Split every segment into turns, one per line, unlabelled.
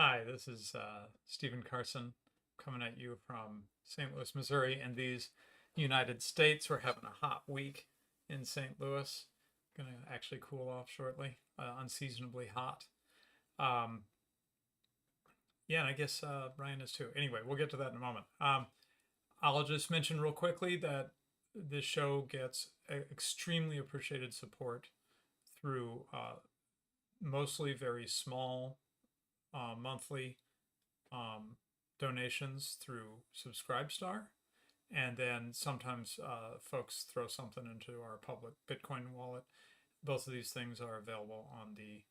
Hi, this is Stephen Carson coming at you from St. Louis, Missouri, in these United States. We're having a hot week in St. Louis. Going to actually cool off shortly, unseasonably hot. Um, yeah, and I guess Ryan is too. Anyway, we'll get to that in a moment. I'll just mention real quickly that this show gets extremely appreciated support through mostly very small monthly um, donations through Subscribestar, and then sometimes folks throw something into our public Bitcoin wallet. Both of these things are available on the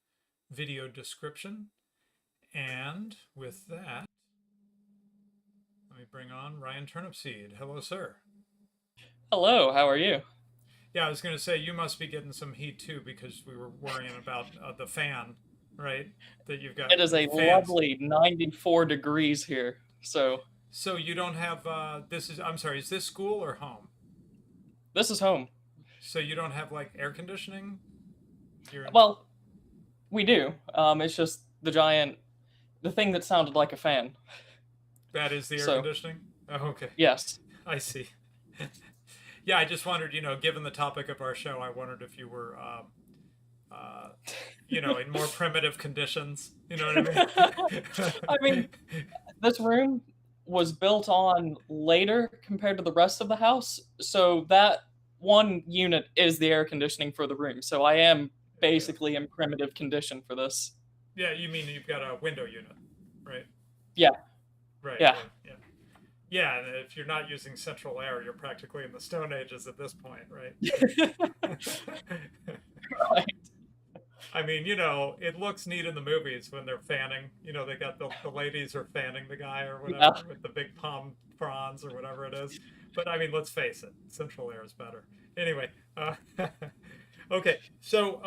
video description. And with that, let me bring on Ryan Turnipseed. Hello, sir.
Hello, how are you?
Yeah, I was going to say you must be getting some heat too because we were worrying about the fan, right? That you've got
It is a
fans.
lovely 94 degrees here. So,
So you don't have this is I'm sorry, is this school or home?
this is home.
So you don't have like air conditioning? You're in
Well, we do. It's just the thing that sounded like a fan.
that is the air
So,
conditioning? Oh, okay.
yes.
I see. Yeah, I just wondered, given the topic of our show, I wondered if you were uh in more primitive conditions. You know what I
I mean,
mean?
this room was built on later compared to the rest of the house. So, that one unit is the air conditioning for the room. So, I am
Yeah.
basically in primitive condition for this.
Yeah, you mean you've got a window unit, right?
Yeah,
Right,
yeah.
right. Yeah. Yeah, and if you're not using central air, you're practically in the Stone Ages at this point, right?
Right.
I mean, it looks neat in the movies when they're fanning. They got the ladies are fanning the guy or
Yeah.
whatever with the big palm fronds or whatever it is. But I mean, let's face it, central air is better. Anyway, okay. So,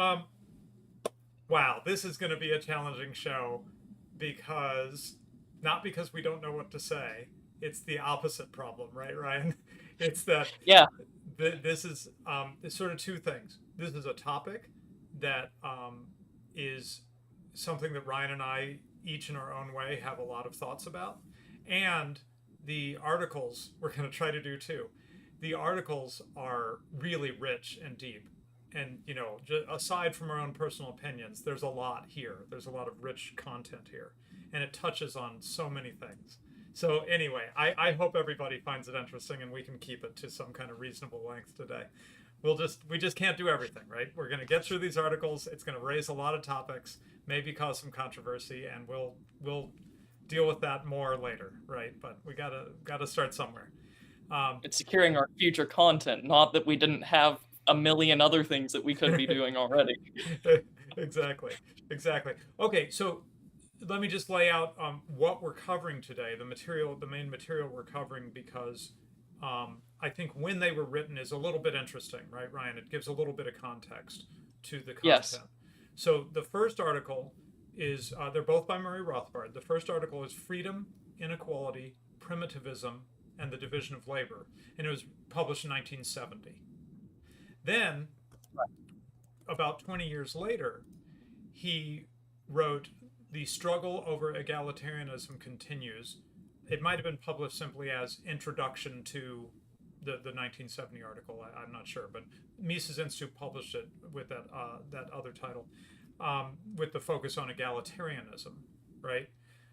wow, this is going to be a challenging show because not because we don't know what to say. It's the opposite problem, right, Ryan? It's that
Yeah.
this is it's sort of two things. This is a topic that is something that Ryan and I, each in our own way, have a lot of thoughts about. And the articles we're going to try to do too. The articles are really rich and deep. And, aside from our own personal opinions, there's a lot here. There's a lot of rich content here. And it touches on so many things. So anyway, I hope everybody finds it interesting and we can keep it to some kind of reasonable length today. We just can't do everything, right? We're going to get through these articles. It's going to raise a lot of topics, maybe cause some controversy, and we'll deal with that more later, right? But we gotta start somewhere. Um,
It's securing our future content, not that we didn't have a million other things that we could be doing already.
exactly, exactly. Okay, so let me just lay out what we're covering today, the main material we're covering, because I think when they were written is a little bit interesting, right, Ryan? It gives a little bit of context to the
Yes.
content. So the first article is, they're both by Murray Rothbard. The first article is Freedom, Inequality, Primitivism, and the Division of Labor, and it was published in 1970. Then, about 20 years later, he wrote The Struggle Over Egalitarianism Continues. It might have been published simply as Introduction to the 1970 article. I'm not sure, but Mises Institute published it with that other title, with the focus on egalitarianism, right?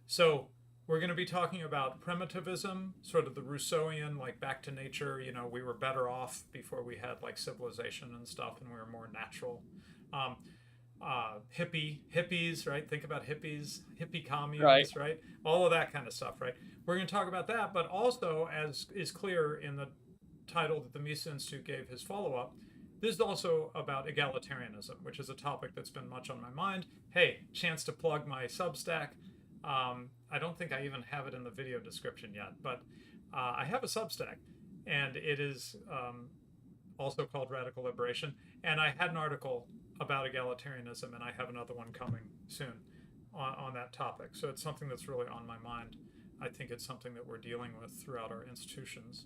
So we're going to be talking about primitivism, sort of the Rousseauian, like back to nature. We were better off before we had like civilization and stuff, and we were more natural. Um, hippies, right? Think about hippies, hippie
Right.
communes, right? All of that kind of stuff, right? We're going to talk about that, but also, as is clear in the title that the Mises Institute gave his follow up, this is also about egalitarianism, which is a topic that's been much on my mind. Hey, chance to plug my Substack. I don't think I even have it in the video description yet, but I have a Substack, and it is also called Radical Liberation. And I had an article about egalitarianism, and I have another one coming soon on that topic. So it's something that's really on my mind. I think it's something that we're dealing with throughout our institutions,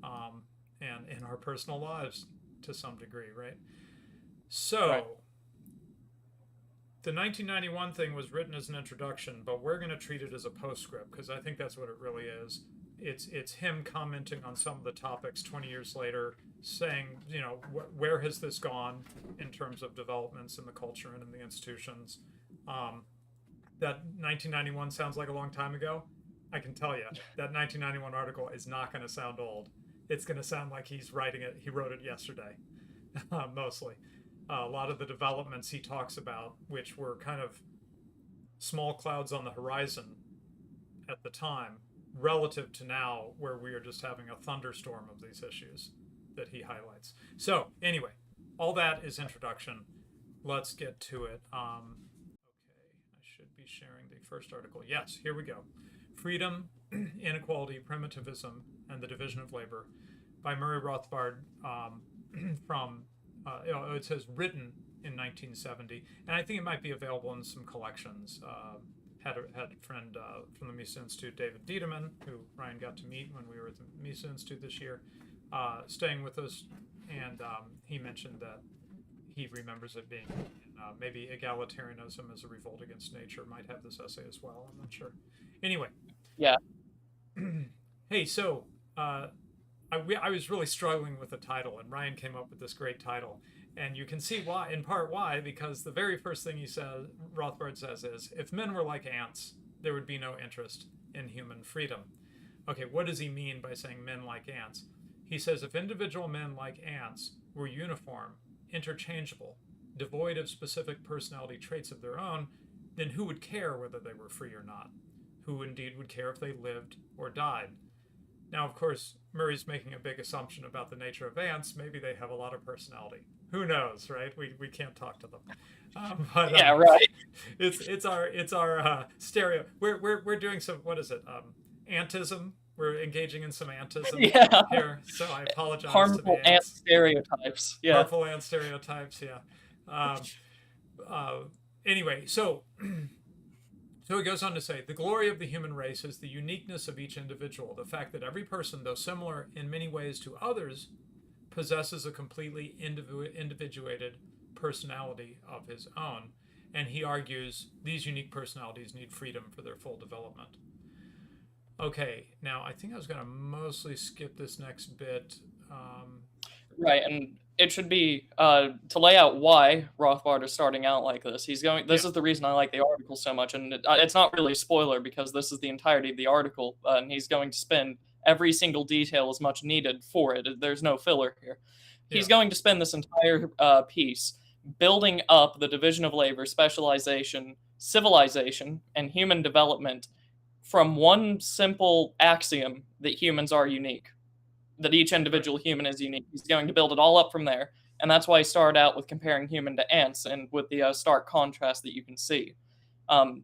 um, and in our personal lives to some degree, right?
Right.
So the 1991 thing was written as an introduction, but we're going to treat it as a postscript because I think that's what it really is. It's him commenting on some of the topics 20 years later, saying, where has this gone in terms of developments in the culture and in the institutions. That 1991 sounds like a long time ago. I can tell you that 1991 article is not going to sound old. It's going to sound like he's writing it. He wrote it yesterday, mostly. A lot of the developments he talks about, which were kind of small clouds on the horizon at the time, relative to now, where we are just having a thunderstorm of these issues that he highlights. So anyway, all that is introduction. Let's get to it. Okay, I should be sharing the first article. Yes, here we go. Freedom, Inequality, Primitivism, and the Division of Labor by Murray Rothbard from, it says written in 1970, and I think it might be available in some collections. Had a friend from the Mises Institute, David Diedemann, who Ryan got to meet when we were at the Mises Institute this year, staying with us, and he mentioned that he remembers it being maybe Egalitarianism as a revolt against nature might have this essay as well. I'm not sure. Anyway.
Yeah.
Hey, so I was really struggling with the title, and Ryan came up with this great title. And you can see why, in part why, because the very first thing Rothbard says is, if men were like ants, there would be no interest in human freedom. Okay, what does he mean by saying men like ants? He says if individual men like ants were uniform, interchangeable, devoid of specific personality traits of their own, then who would care whether they were free or not? Who indeed would care if they lived or died? Now, of course, Murray's making a big assumption about the nature of ants. Maybe they have a lot of personality. Who knows, right? We can't talk to them. But,
yeah, right.
It's our stereo. We're doing some, what is it? Antism. We're engaging in some antism here. So I apologize.
Harmful
to the
ant stereotypes. Yeah.
Harmful ant stereotypes. Yeah. Anyway, so he goes on to say, the glory of the human race is the uniqueness of each individual, the fact that every person, though similar in many ways to others, possesses a completely individuated personality of his own. And he argues these unique personalities need freedom for their full development. Okay, now I think I was going to mostly skip this next bit.
Right, and it should be to lay out why Rothbard is starting out like this. This is the reason I like the article so much, and it's not really a spoiler because this is the entirety of the article, and he's going to spend every single detail as much needed for it. There's no filler here. He's going to spend this entire piece building up the division of labor, specialization, civilization, and human development from one simple axiom that humans are unique, that each individual human is unique. He's going to build it all up from there. And that's why he started out with comparing human to ants and with the stark contrast that you can see. And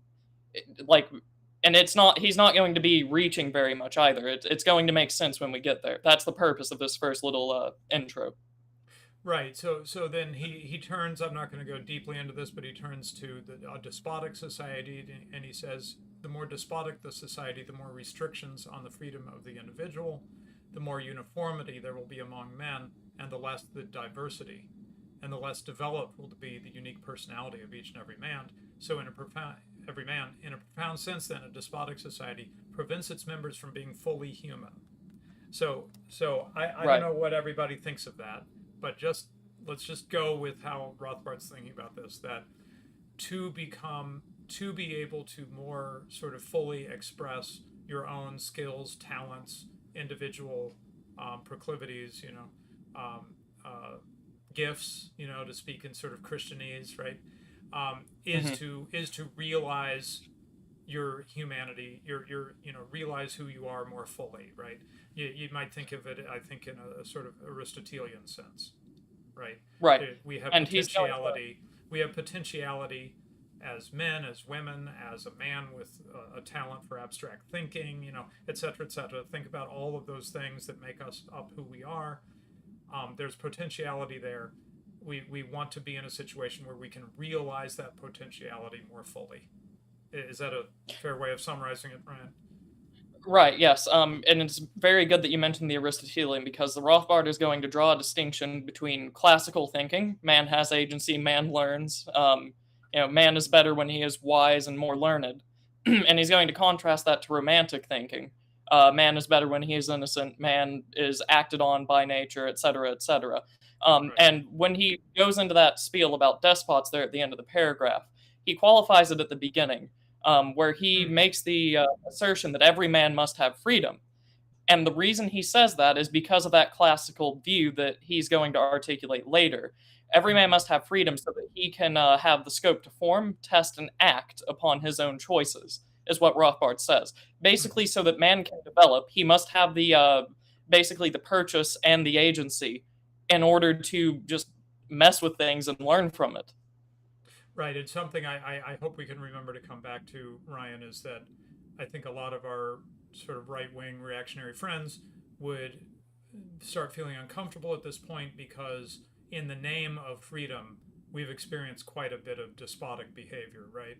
he's not going to be reaching very much either. It's going to make sense when we get there. That's the purpose of this first little intro.
Right. So then he turns, I'm not going to go deeply into this, but he turns to a despotic society, and he says, the more despotic the society, the more restrictions on the freedom of the individual, the more uniformity there will be among men, and the less the diversity, and the less developed will be the unique personality of each and every man. So in a profound sense, then, a despotic society prevents its members from being fully human. So I don't know what everybody thinks of that, but let's just go with how Rothbard's thinking about this, that to be able to more sort of fully express your own skills, talents, individual proclivities, gifts, to speak in sort of Christianese, right? Is to realize your humanity, your realize who you are more fully, right? You might think of it, I think, in a sort of Aristotelian sense, right?
Right.
We have potentiality. We have potentiality as men, as women, as a man with a talent for abstract thinking, et cetera, et cetera. Think about all of those things that make us up who we are. There's potentiality there. We want to be in a situation where we can realize that potentiality more fully. Is that a fair way of summarizing it, Brian?
Right, yes. And it's very good that you mentioned the Aristotelian, because the Rothbard is going to draw a distinction between classical thinking, man has agency, man learns, man is better when he is wise and more learned. And he's going to contrast that to romantic thinking. Man is better when he is innocent. Man is acted on by nature, etc., etc.
Right.
And when he goes into that spiel about despots there at the end of the paragraph, he qualifies it at the beginning, where he makes the assertion that every man must have freedom. And the reason he says that is because of that classical view that he's going to articulate later. Every man must have freedom so that he can have the scope to form, test, and act upon his own choices, is what Rothbard says. Basically, so that man can develop, he must have the basically the purchase and the agency in order to just mess with things and learn from it.
Right. It's something I hope we can remember to come back to, Ryan, is that I think a lot of our sort of right-wing reactionary friends would start feeling uncomfortable at this point because in the name of freedom, we've experienced quite a bit of despotic behavior, right?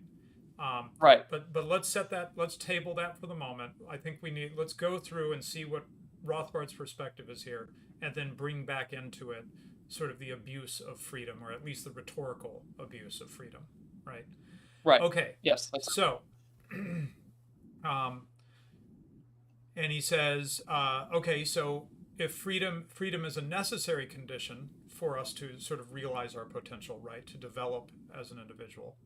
Right.
But let's table that for the moment. I think let's go through and see what Rothbard's perspective is here, and then bring back into it sort of the abuse of freedom, or at least the rhetorical abuse of freedom, right?
Right.
Okay.
Yes.
So, and he says, okay, so if freedom is a necessary condition for us to sort of realize our potential, right, to develop as an individual,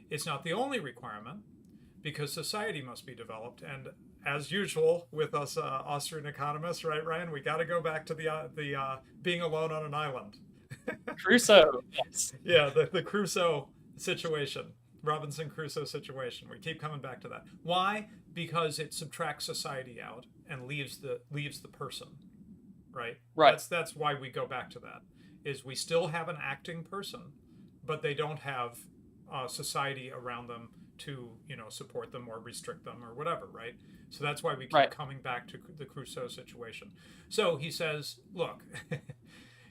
it's not the only requirement, because society must be developed. And as usual with us Austrian economists, right, Ryan, we got to go back to the being alone on an island.
Crusoe. Yes.
Yeah, the Crusoe situation, Robinson Crusoe situation. We keep coming back to that. Why? Because it subtracts society out and leaves the person, right?
Right.
That's why we go back to that. Is we still have an acting person, but they don't have society around them to support them or restrict them or whatever, right? So that's why we keep coming back to the Crusoe situation. So he says, look,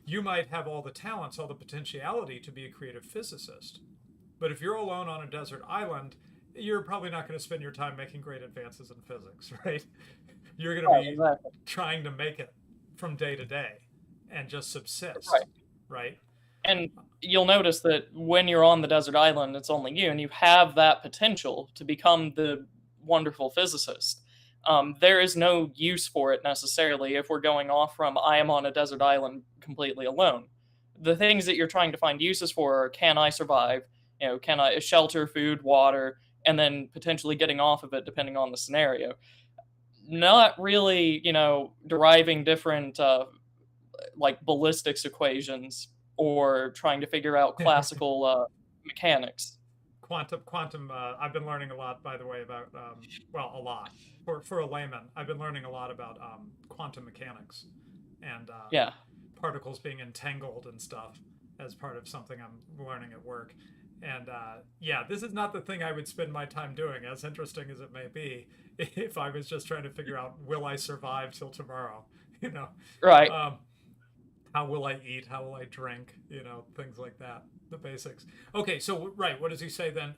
you might have all the talents, all the potentiality to be a creative physicist, but if you're alone on a desert island, you're probably not going to spend your time making great advances in physics, right? You're going to be trying to make it from day to day and just subsist, right?
And you'll notice that when you're on the desert island, it's only you, and you have that potential to become the wonderful physicist. There is no use for it necessarily if we're going off from I am on a desert island completely alone. The things that you're trying to find uses for are, can I survive? Can I shelter, food, water, and then potentially getting off of it depending on the scenario. Not really, deriving different like ballistics equations or trying to figure out classical mechanics.
Quantum. I've been learning a lot, by the way, about a lot for a layman. I've been learning a lot about quantum mechanics and particles being entangled and stuff as part of something I'm learning at work. And this is not the thing I would spend my time doing, as interesting as it may be, if I was just trying to figure out, will I survive till tomorrow?
Right.
How will I eat? How will I drink? Things like that, the basics. Okay, so what does he say then?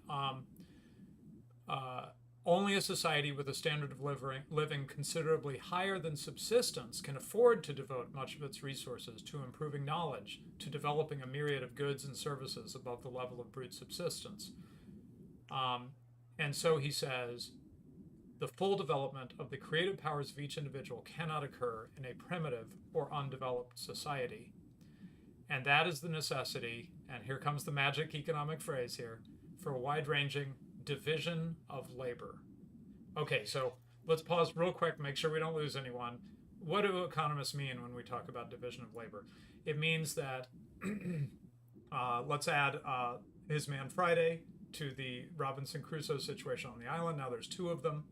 Only a society with a standard of living considerably higher than subsistence can afford to devote much of its resources to improving knowledge, to developing a myriad of goods and services above the level of brute subsistence. And so he says, the full development of the creative powers of each individual cannot occur in a primitive or undeveloped society. And that is the necessity, and here comes the magic economic phrase here, for a wide-ranging division of labor. Okay, so let's pause real quick, make sure we don't lose anyone. What do economists mean when we talk about division of labor? It means that, let's add His Man Friday to the Robinson Crusoe situation on the island. Now there's two of them.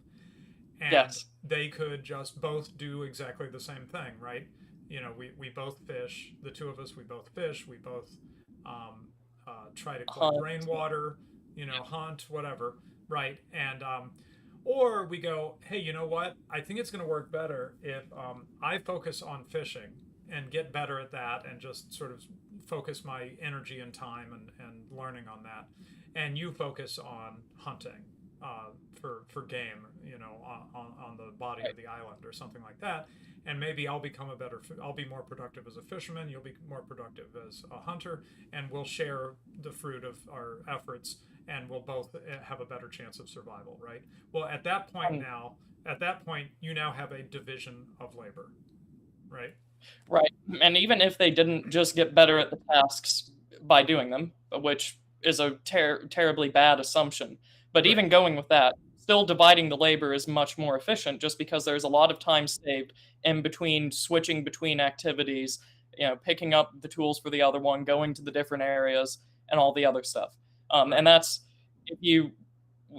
And they could just both do exactly the same thing, right? We both fish. The two of us, we both fish. We both try to collect rainwater, hunt, whatever, right? And or we go, hey, you know what? I think it's going to work better if I focus on fishing and get better at that and just sort of focus my energy and time and learning on that. And you focus on hunting for game, on the body of the island or something like that. And maybe I'll be more productive as a fisherman. You'll be more productive as a hunter, and we'll share the fruit of our efforts. and we'll both have a better chance of survival, right? Well, at that point you now have a division of labor, right?
Right. And even if they didn't just get better at the tasks by doing them, which is a terribly bad assumption, but
Right.
even going with that, still dividing the labor is much more efficient just because there's a lot of time saved in between switching between activities, picking up the tools for the other one, going to the different areas, and all the other stuff.
Right.
And that's,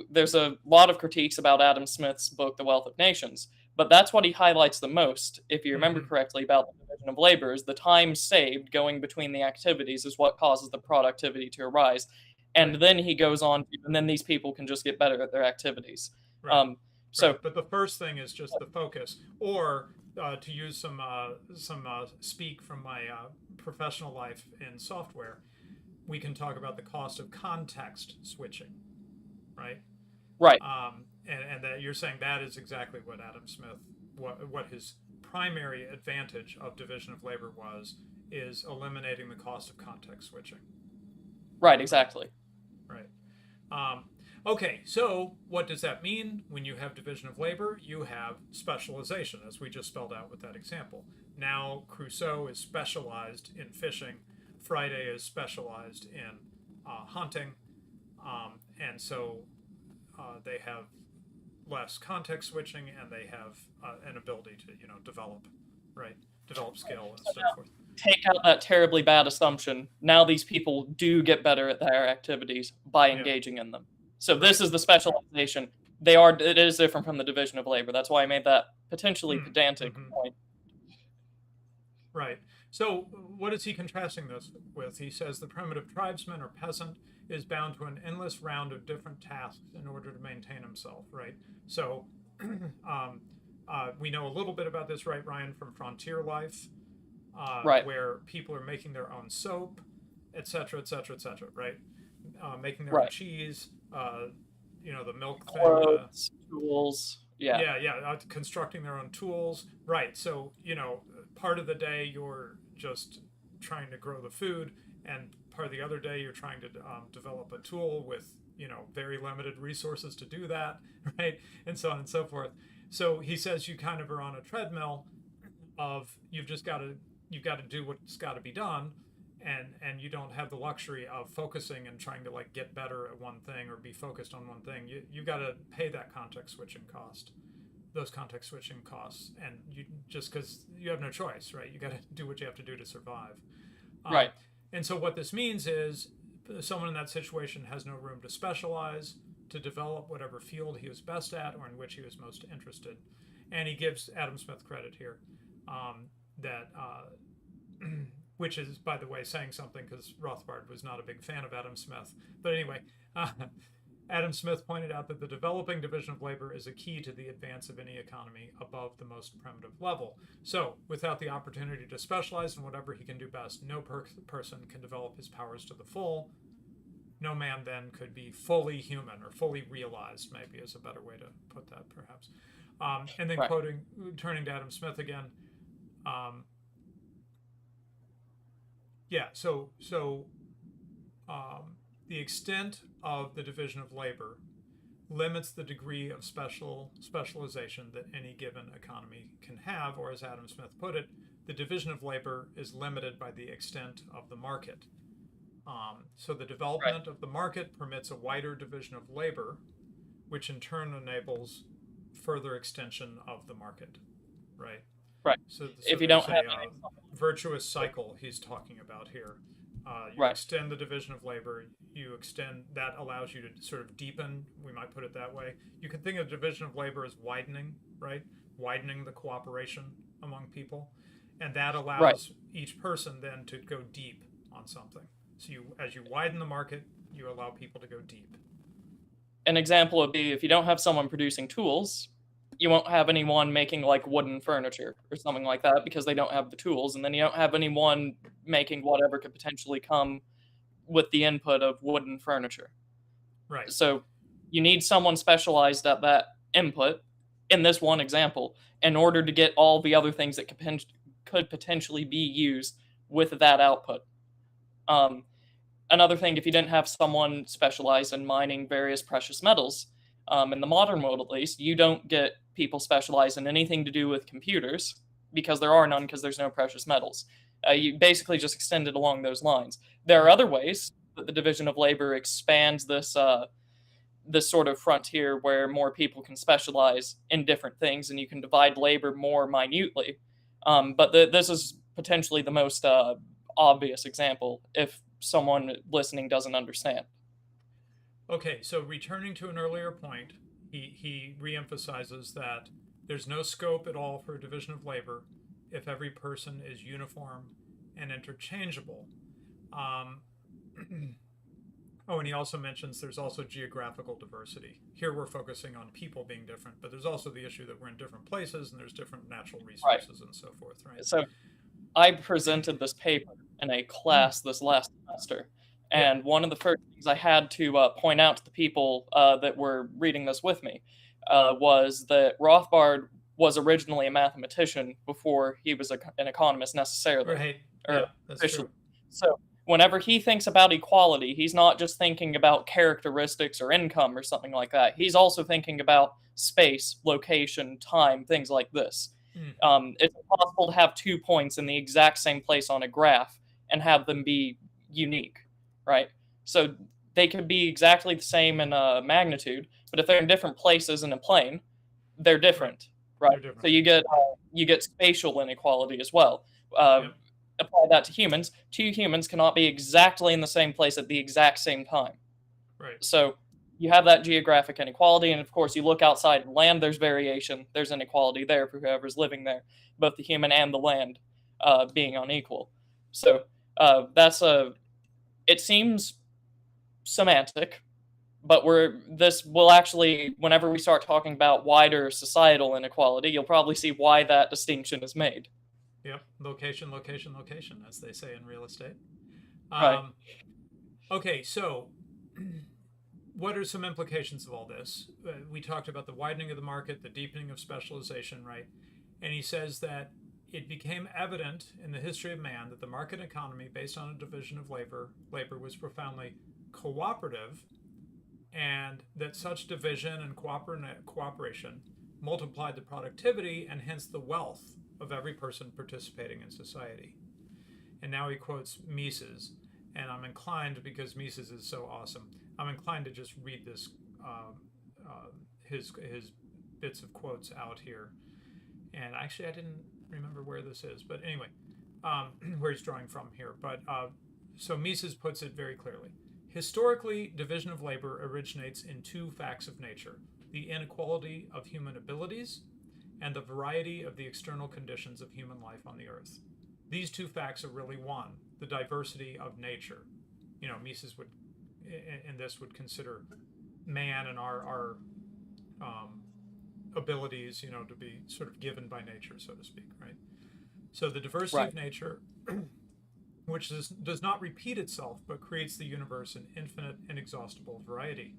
there's a lot of critiques about Adam Smith's book, The Wealth of Nations, but that's what he highlights the most, if you remember correctly, about the division of labor, is the time saved going between the activities is what causes the productivity to arise. And then he goes on, and then these people can just get better at their activities.
Right. But the first thing is just the focus, or to use some speak from my professional life in software, we can talk about the cost of context switching, right?
Right.
And that you're saying that is exactly what Adam Smith, what his primary advantage of division of labor is eliminating the cost of context switching.
Right, exactly.
Right. Okay, so what does that mean? When you have division of labor, you have specialization, as we just spelled out with that example. Now Crusoe is specialized in fishing, Friday is specialized in hunting, and so they have less context switching, and they have an ability to develop skill and so forth.
Take out that terribly bad assumption. Now these people do get better at their activities by engaging in them. So this is the specialization. It is different from the division of labor. That's why I made that potentially pedantic point.
Right. So what is he contrasting this with? He says the primitive tribesman or peasant is bound to an endless round of different tasks in order to maintain himself, right? So we know a little bit about this, right, Ryan, from Frontier Life, where people are making their own soap, et cetera, right? Making their own cheese, the milk thing.
Tools.
Constructing their own tools. Right. So, part of the day you're just trying to grow the food, and part of the other day you're trying to develop a tool with, very limited resources to do that, right? And so on and so forth. So he says you kind of are on a treadmill of you've got to do what's got to be done, and you don't have the luxury of focusing and trying to get better at one thing or be focused on one thing. You got to pay that context switching cost, those context switching costs, and you just because you have no choice, right? You got to do what you have to do to survive.
Right.
And so what this means is someone in that situation has no room to specialize, to develop whatever field he was best at or in which he was most interested. And he gives Adam Smith credit here, which is, by the way, saying something because Rothbard was not a big fan of Adam Smith. But anyway, Adam Smith pointed out that the developing division of labor is a key to the advance of any economy above the most primitive level. So, without the opportunity to specialize in whatever he can do best, no person can develop his powers to the full. No man then could be fully human, or fully realized, maybe is a better way to put that, perhaps. And then turning to Adam Smith again. The extent of the division of labor limits the degree of specialization that any given economy can have, or as Adam Smith put it, the division of labor is limited by the extent of the market. So the development of the market permits a wider division of labor, which in turn enables further extension of the market, right?
Right.
So
if you don't have
a virtuous cycle he's talking about here. You extend the division of labor, that allows you to sort of deepen, we might put it that way. You can think of division of labor as widening, right? Widening the cooperation among people. And that allows each person then to go deep on something. So as you widen the market, you allow people to go deep.
An example would be if you don't have someone producing tools, you won't have anyone making wooden furniture or something like that because they don't have the tools, and then you don't have anyone making whatever could potentially come with the input of wooden furniture.
Right.
So you need someone specialized at that input in this one example in order to get all the other things that could potentially be used with that output. another thing, if you didn't have someone specialized in mining various precious metals, in the modern world at least, you don't get people specialized in anything to do with computers because there are none because there's no precious metals. You basically just extend it along those lines. There are other ways that the division of labor expands this sort of frontier where more people can specialize in different things and you can divide labor more minutely. But this is potentially the most obvious example if someone listening doesn't understand.
Okay, so returning to an earlier point, he reemphasizes that there's no scope at all for a division of labor if every person is uniform and interchangeable. Oh, and he also mentions there's also geographical diversity. Here we're focusing on people being different, but there's also the issue that we're in different places and there's different natural resources and so forth, right?
So I presented this paper in a class this last semester, and one of the first things I had to point out to the people that were reading this with me was that Rothbard was originally a mathematician before he was an economist necessarily.
Right. Yeah, that's true.
So whenever he thinks about equality, he's not just thinking about characteristics or income or something like that. He's also thinking about space, location, time, things like this. It's impossible to have 2 points in the exact same place on a graph and have them be unique, right? So they could be exactly the same in magnitude, but if they're in different places in a plane, they're different, right?
They're different.
So you get spatial inequality as well. Apply that to humans. Two humans cannot be exactly in the same place at the exact same time.
Right.
So you have that geographic inequality, and of course, you look outside of land, there's variation, there's inequality there for whoever's living there, both the human and the land being unequal. So it seems semantic, but this will actually, whenever we start talking about wider societal inequality, you'll probably see why that distinction is made.
Yep. Location, location, location, as they say in real estate.
Right.
Okay, so what are some implications of all this? We talked about the widening of the market, the deepening of specialization, right? And he says that it became evident in the history of man that the market economy based on a division of labor was profoundly cooperative, and that such division and cooperation multiplied the productivity and hence the wealth of every person participating in society. And now he quotes Mises, and I'm inclined, because Mises is so awesome, I'm inclined to just read this his bits of quotes out here. And actually, I didn't remember where this is, but anyway, where he's drawing from here. But so Mises puts it very clearly. Historically, division of labor originates in two facts of nature: the inequality of human abilities and the variety of the external conditions of human life on the earth. These two facts are really one: the diversity of nature. You know, Mises would, in this, would consider man and our abilities, you know, to be sort of given by nature, so to speak, right? So the diversity of nature, which does not repeat itself, but creates the universe in infinite, inexhaustible variety.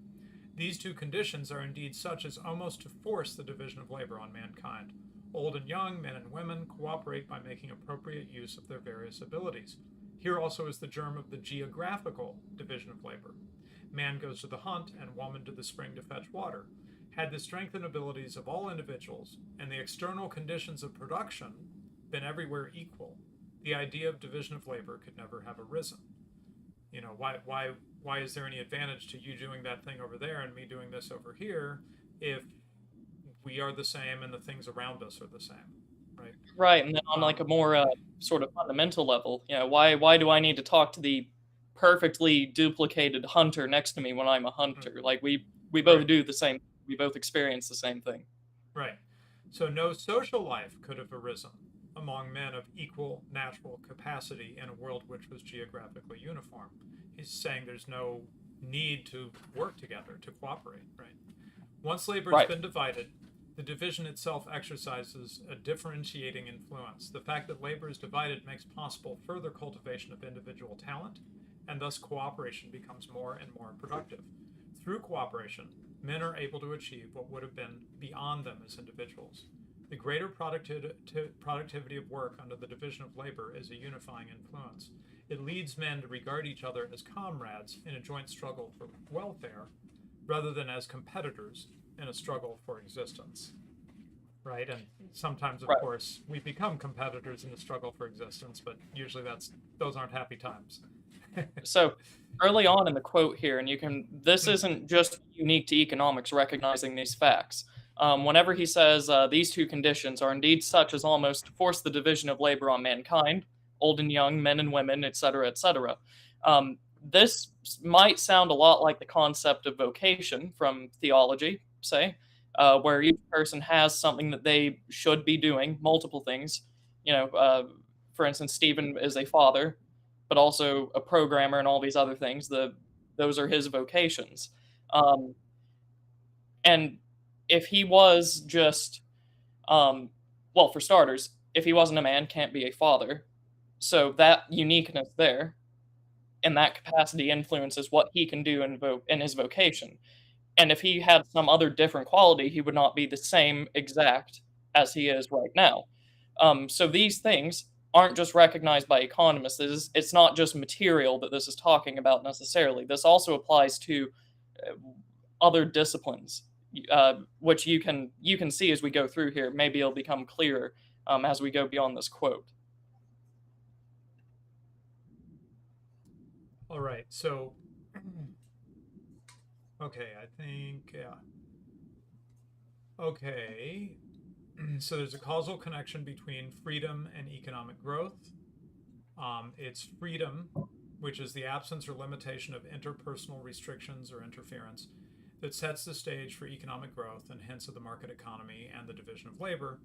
These two conditions are indeed such as almost to force the division of labor on mankind. Old and young, men and women, cooperate by making appropriate use of their various abilities. Here also is the germ of the geographical division of labor. Man goes to the hunt and woman to the spring to fetch water. Had the strength and abilities of all individuals and the external conditions of production been everywhere equal, the idea of division of labor could never have arisen. You know, why is there any advantage to you doing that thing over there and me doing this over here if we are the same and the things around us are the same, right?
Right, and then on like a more sort of fundamental level, you know, why do I need to talk to the perfectly duplicated hunter next to me when I'm a hunter? Like we both do the same, we both experience the same thing.
Right. So no social life could have arisen among men of equal natural capacity in a world which was geographically uniform. He's saying there's no need to work together, to cooperate, right? Once labor has been divided, the division itself exercises a differentiating influence. The fact that labor is divided makes possible further cultivation of individual talent, and thus cooperation becomes more and more productive. Through cooperation, men are able to achieve what would have been beyond them as individuals. The greater productivity of work under the division of labor is a unifying influence. It leads men to regard each other as comrades in a joint struggle for welfare, rather than as competitors in a struggle for existence. Right? And sometimes, of
Right.
course, we become competitors in the struggle for existence, but usually those aren't happy times.
So early on in the quote here, and this isn't just unique to economics recognizing these facts. Whenever he says these two conditions are indeed such as almost to force the division of labor on mankind, old and young, men and women, etc., etc. This might sound a lot like the concept of vocation from theology, say, where each person has something that they should be doing, multiple things. For instance, Stephen is a father, but also a programmer and all these other things. Those are his vocations. Um, and if he was just, well, for starters, if he wasn't a man, can't be a father. So that uniqueness there, in that capacity, influences what he can do in his vocation. And if he had some other different quality, he would not be the same exact as he is right now. So these things aren't just recognized by economists. It's not just material that this is talking about necessarily. This also applies to other disciplines, which you can see as we go through here. Maybe it'll become clearer as we go beyond this quote.
All right, so okay, I think, yeah. Okay, so there's a causal connection between freedom and economic growth. It's freedom, which is the absence or limitation of interpersonal restrictions or interference, that sets the stage for economic growth and hence of the market economy and the division of labor.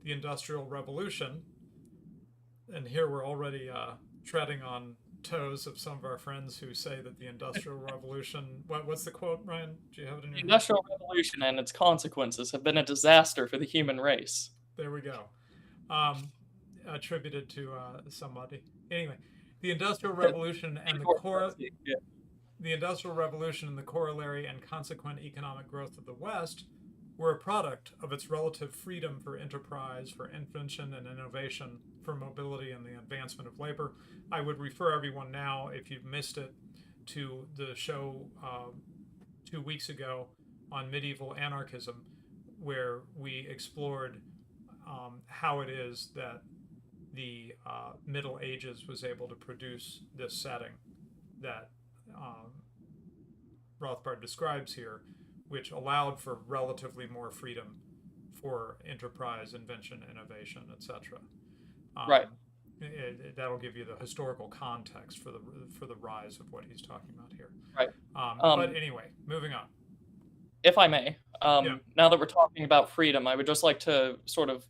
The Industrial Revolution, and here we're already treading on toes of some of our friends who say that the Industrial Revolution, what's the quote, Ryan? Do you have it in your
The
head?
Industrial Revolution and its consequences have been a disaster for the human race.
There we go. Attributed to somebody. Anyway, the Industrial Revolution and the Industrial Revolution and the corollary and consequent economic growth of the West were a product of its relative freedom for enterprise, for invention and innovation, for mobility and the advancement of labor. I would refer everyone now, if you've missed it, to the show 2 weeks ago on medieval anarchism, where we explored how it is that the Middle Ages was able to produce this setting that Rothbard describes here, which allowed for relatively more freedom for enterprise, invention, innovation, etc.
Right.
That'll give you the historical context for the rise of what he's talking about here.
Right.
But anyway, moving on.
If I may, now that we're talking about freedom, I would just like to sort of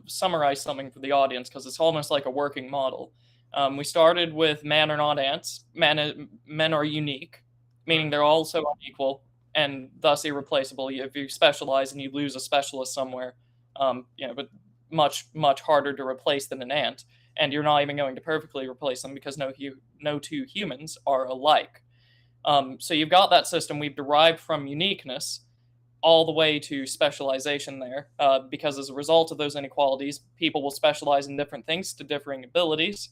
summarize something for the audience because it's almost like a working model. We started with man are not ants. Men are unique, meaning they're also unequal and thus irreplaceable. If you specialize and you lose a specialist somewhere, but much harder to replace than an ant, and you're not even going to perfectly replace them because no two humans are alike. So you've got that system we've derived from uniqueness all the way to specialization there, because as a result of those inequalities, people will specialize in different things to differing abilities.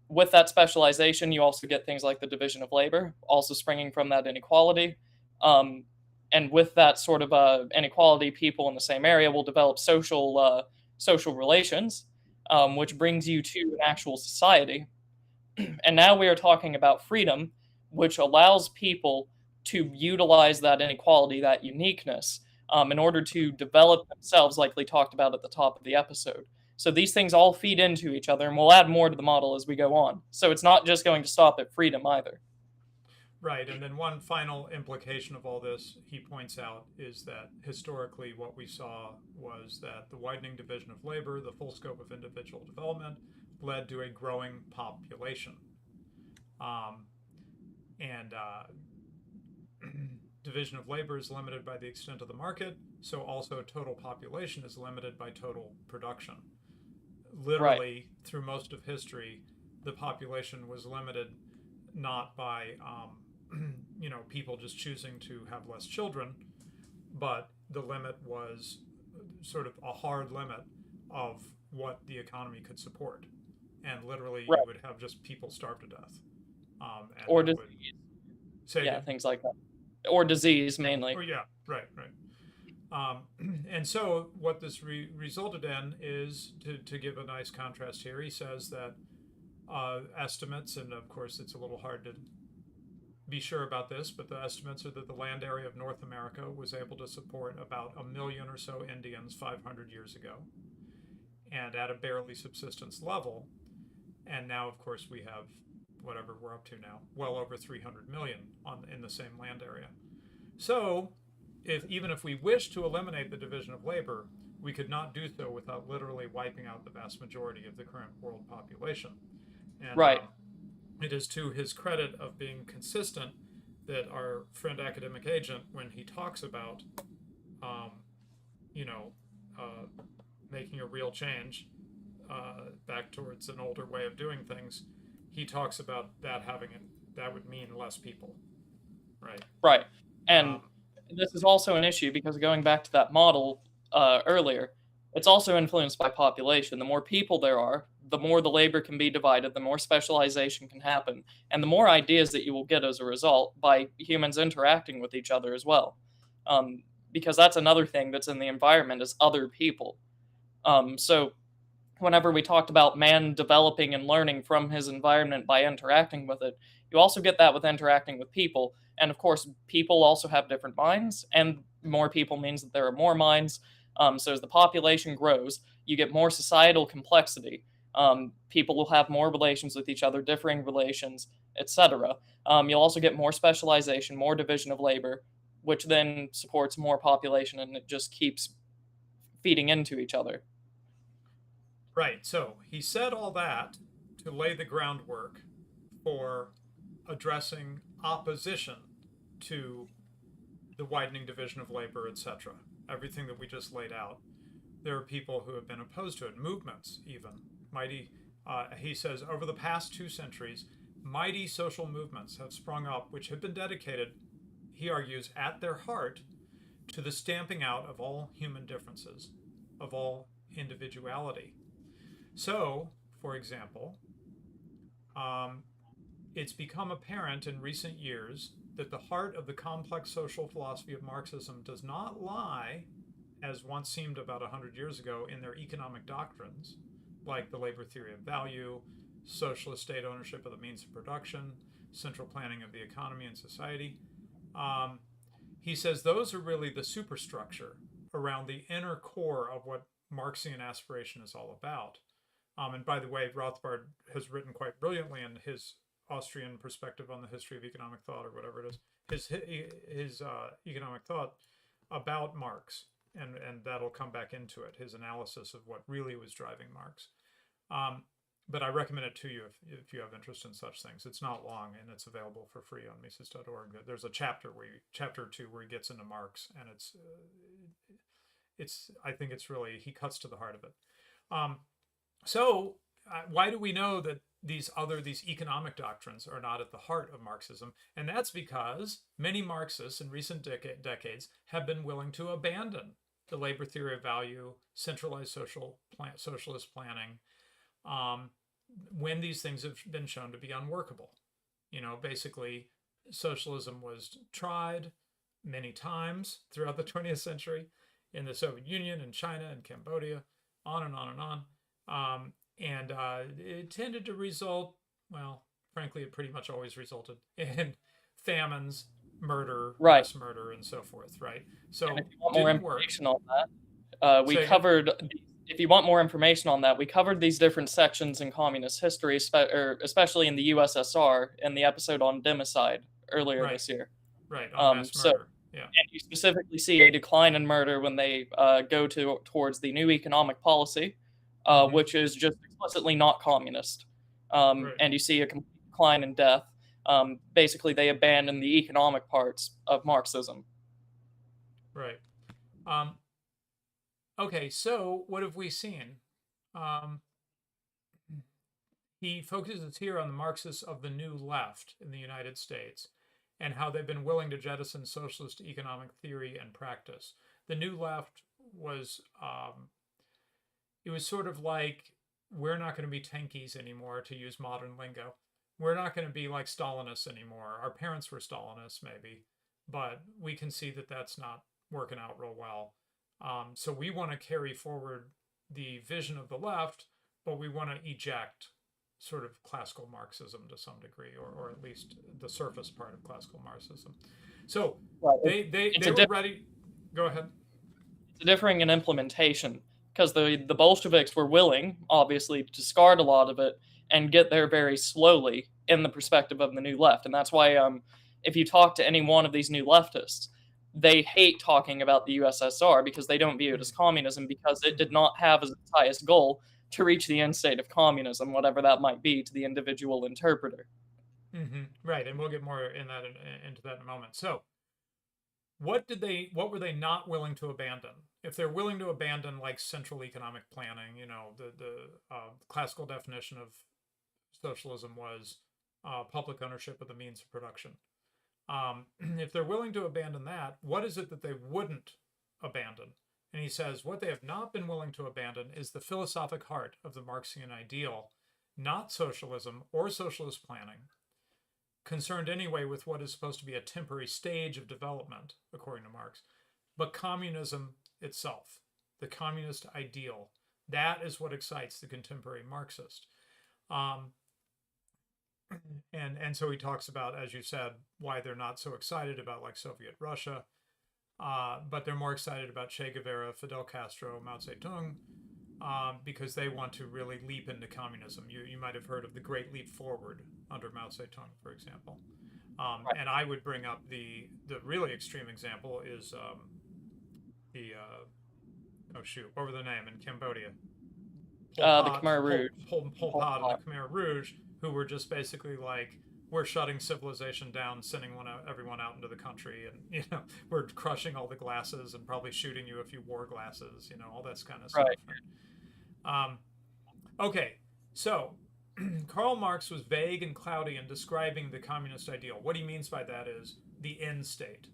With that specialization, you also get things like the division of labor, also springing from that inequality. And with that sort of inequality, people in the same area will develop social relations, which brings you to an actual society. And now we are talking about freedom, which allows people to utilize that inequality, that uniqueness, in order to develop themselves, like we talked about at the top of the episode. So these things all feed into each other, and we'll add more to the model as we go on. So it's not just going to stop at freedom either.
Right, and then one final implication of all this, he points out, is that historically what we saw was that the widening division of labor, the full scope of individual development, led to a growing population. Division of labor is limited by the extent of the market, so also total population is limited by total production. Literally, through most of history, the population was limited not by people just choosing to have less children, but the limit was sort of a hard limit of what the economy could support. and literally you
Right.
would have just people starve to death. And
Or
that would
disease.
say
Yeah,
again.
things like that. Or disease mainly.
Oh yeah, right, right. And so what this resulted in is to give a nice contrast here. He says that estimates, and of course it's a little hard to be sure about this, but the estimates are that the land area of North America was able to support about 1 million or so Indians 500 years ago, and at a barely subsistence level. And now, of course, we have whatever we're up to now, well over 300 million in the same land area. So, even if we wish to eliminate the division of labor, we could not do so without literally wiping out the vast majority of the current world population. And
Right.
it is to his credit of being consistent that our friend academic agent, when he talks about, um, you know, uh, making a real change back towards an older way of doing things, he talks about that that would mean less people, right?
Right. And
Um,
this is also an issue because going back to that model earlier, it's also influenced by population. The more people there are, the more the labor can be divided, the more specialization can happen, and the more ideas that you will get as a result by humans interacting with each other as well. Because that's another thing that's in the environment is other people. So whenever we talked about man developing and learning from his environment by interacting with it, you also get that with interacting with people. And of course, people also have different minds, and more people means that there are more minds. So as the population grows, you get more societal complexity. People will have more relations with each other, differing relations, etc. You'll also get more specialization, more division of labor, which then supports more population, and it just keeps feeding into each other.
right. So he said all that to lay the groundwork for addressing opposition to the widening division of labor, etc. Everything that we just laid out. There are people who have been opposed to it, movements even. He says, over the past 2 centuries, mighty social movements have sprung up which have been dedicated, he argues, at their heart to the stamping out of all human differences, of all individuality. So, for example, it's become apparent in recent years that the heart of the complex social philosophy of Marxism does not lie, as once seemed about 100 years ago, in their economic doctrines, like the labor theory of value, socialist state ownership of the means of production, central planning of the economy and society. He says those are really the superstructure around the inner core of what Marxian aspiration is all about. And by the way, Rothbard has written quite brilliantly in his Austrian perspective on the history of economic thought, or whatever it is, his economic thought about Marx, and that'll come back into it, his analysis of what really was driving Marx. But I recommend it to you if you have interest in such things. It's not long, and it's available for free on Mises.org. There's a chapter chapter 2 where he gets into Marx, and it's I think it's really, he cuts to the heart of it. So why do we know that these economic doctrines are not at the heart of Marxism? And that's because many Marxists in recent decades have been willing to abandon the labor theory of value, centralized socialist planning, when these things have been shown to be unworkable. Basically, socialism was tried many times throughout the 20th century in the Soviet Union and China and Cambodia, on and on and on. And it tended to result, well, frankly, it pretty much always resulted in famines, murder,
Right.
mass murder, and so forth, right? So
And if you want more
didn't work.
information on that, we
Say again?
covered. If you want more information on that, we covered these different sections in communist history, especially in the USSR, in the episode on democide earlier
Right.
this year.
Right, on mass murder. Yeah.
And you specifically see a decline in murder when they go towards the new economic policy, which is just explicitly not communist.
Right.
And you see a complete decline in death. Basically, they abandon the economic parts of Marxism.
Right. Okay, so what have we seen? He focuses here on the Marxists of the New Left in the United States and how they've been willing to jettison socialist economic theory and practice. The New Left was, it was sort of like we're not going to be tankies anymore, to use modern lingo. We're not going to be like Stalinists anymore. Our parents were Stalinists, maybe, but we can see that that's not working out real well. So we want to carry forward the vision of the left, but we want to eject sort of classical Marxism to some degree, or at least the surface part of classical Marxism. So they were ready. Go ahead.
It's differing in implementation, because the Bolsheviks were willing, obviously, to discard a lot of it and get there very slowly in the perspective of the new left. And that's why if you talk to any one of these new leftists, they hate talking about the USSR because they don't view it as communism, because it did not have as its highest goal to reach the end state of communism, whatever that might be to the individual interpreter.
Right, and we'll get more into that in a moment. So, what were they not willing to abandon? If they're willing to abandon like central economic planning, the classical definition of socialism was public ownership of the means of production. If they're willing to abandon that, what is it that they wouldn't abandon? And he says what they have not been willing to abandon is the philosophic heart of the Marxian ideal, not socialism or socialist planning, concerned anyway with what is supposed to be a temporary stage of development, according to Marx, but communism itself, the communist ideal. That is what excites the contemporary Marxist. And so he talks about, as you said, why they're not so excited about like Soviet Russia, but they're more excited about Che Guevara, Fidel Castro, Mao Zedong, because they want to really leap into communism. You might have heard of the Great Leap Forward under Mao Zedong, for example. Right. And I would bring up the really extreme example is what were the name in Cambodia?
The Khmer Rouge.
Pol Pot and the Khmer Rouge, who were just basically like, we're shutting civilization down, sending everyone out into the country, and we're crushing all the glasses and probably shooting you if you wore glasses, all that kind of stuff. Right. Okay, so Karl Marx was vague and cloudy in describing the communist ideal. What he means by that is the end state.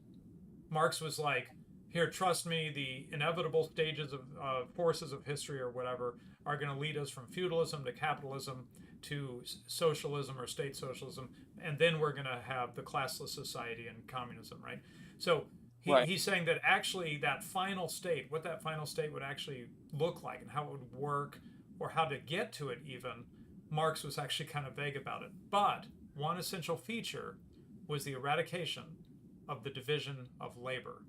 Marx was like, here, trust me, the inevitable stages of forces of history or whatever are going to lead us from feudalism to capitalism to socialism or state socialism, and then we're going to have the classless society and communism, right? So he's saying that actually that final state, what that final state would actually look like and how it would work or how to get to it even, Marx was actually kind of vague about it. But one essential feature was the eradication of the division of labor.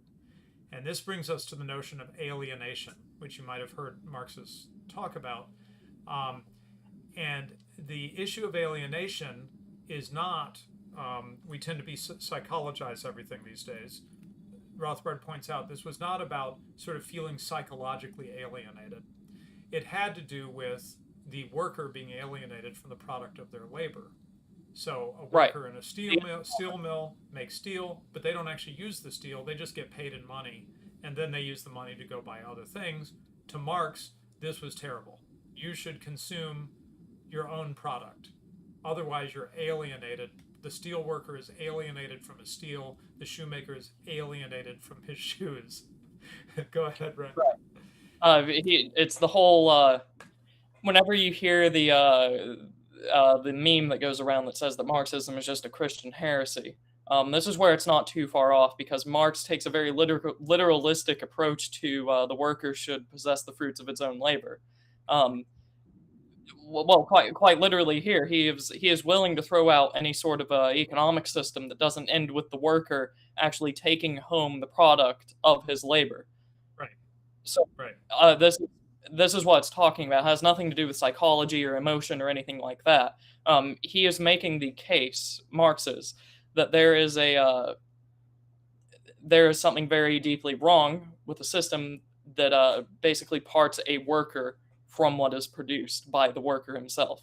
And this brings us to the notion of alienation, which you might have heard Marxists talk about. And the issue of alienation is not, we tend to psychologize everything these days. Rothbard points out this was not about sort of feeling psychologically alienated. It had to do with the worker being alienated from the product of their labor. So a worker in a steel mill makes steel, but they don't actually use the steel. They just get paid in money, and then they use the money to go buy other things. To Marx, this was terrible. You should consume your own product. Otherwise, you're alienated. The steel worker is alienated from his steel. The shoemaker is alienated from his shoes. Go ahead, Ren.
It's the whole... whenever you hear the meme that goes around that says that Marxism is just a Christian heresy, this is where it's not too far off, because Marx takes a very literalistic approach to the worker should possess the fruits of its own labor. Well, quite literally here, he is willing to throw out any sort of economic system that doesn't end with the worker actually taking home the product of his labor.
Right.
So this is what it's talking about. It has nothing to do with psychology or emotion or anything like that. He is making the case, Marx is, that there is something very deeply wrong with a system that basically parts a worker from what is produced by the worker himself.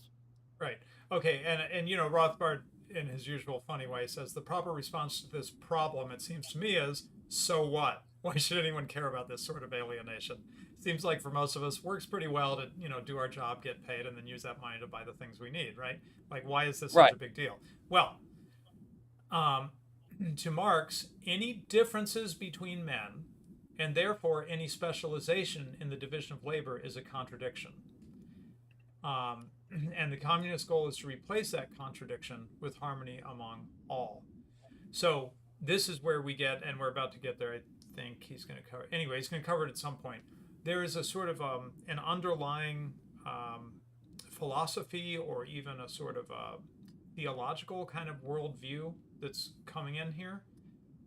Right. Okay. And Rothbard, in his usual funny way, says the proper response to this problem, it seems to me, is so what? Why should anyone care about this sort of alienation? Seems like for most of us works pretty well to do our job, get paid, and then use that money to buy the things we need, right? Like, why is this such a big deal? Well, to Marx, any differences between men, and therefore any specialization in the division of labor, is a contradiction. Um, and the communist goal is to replace that contradiction with harmony among all. So this is where we get, and we're about to get there. I think he's going to cover. Anyway, he's going to cover it at some point. There is a sort of an underlying philosophy, or even a sort of a theological kind of worldview that's coming in here,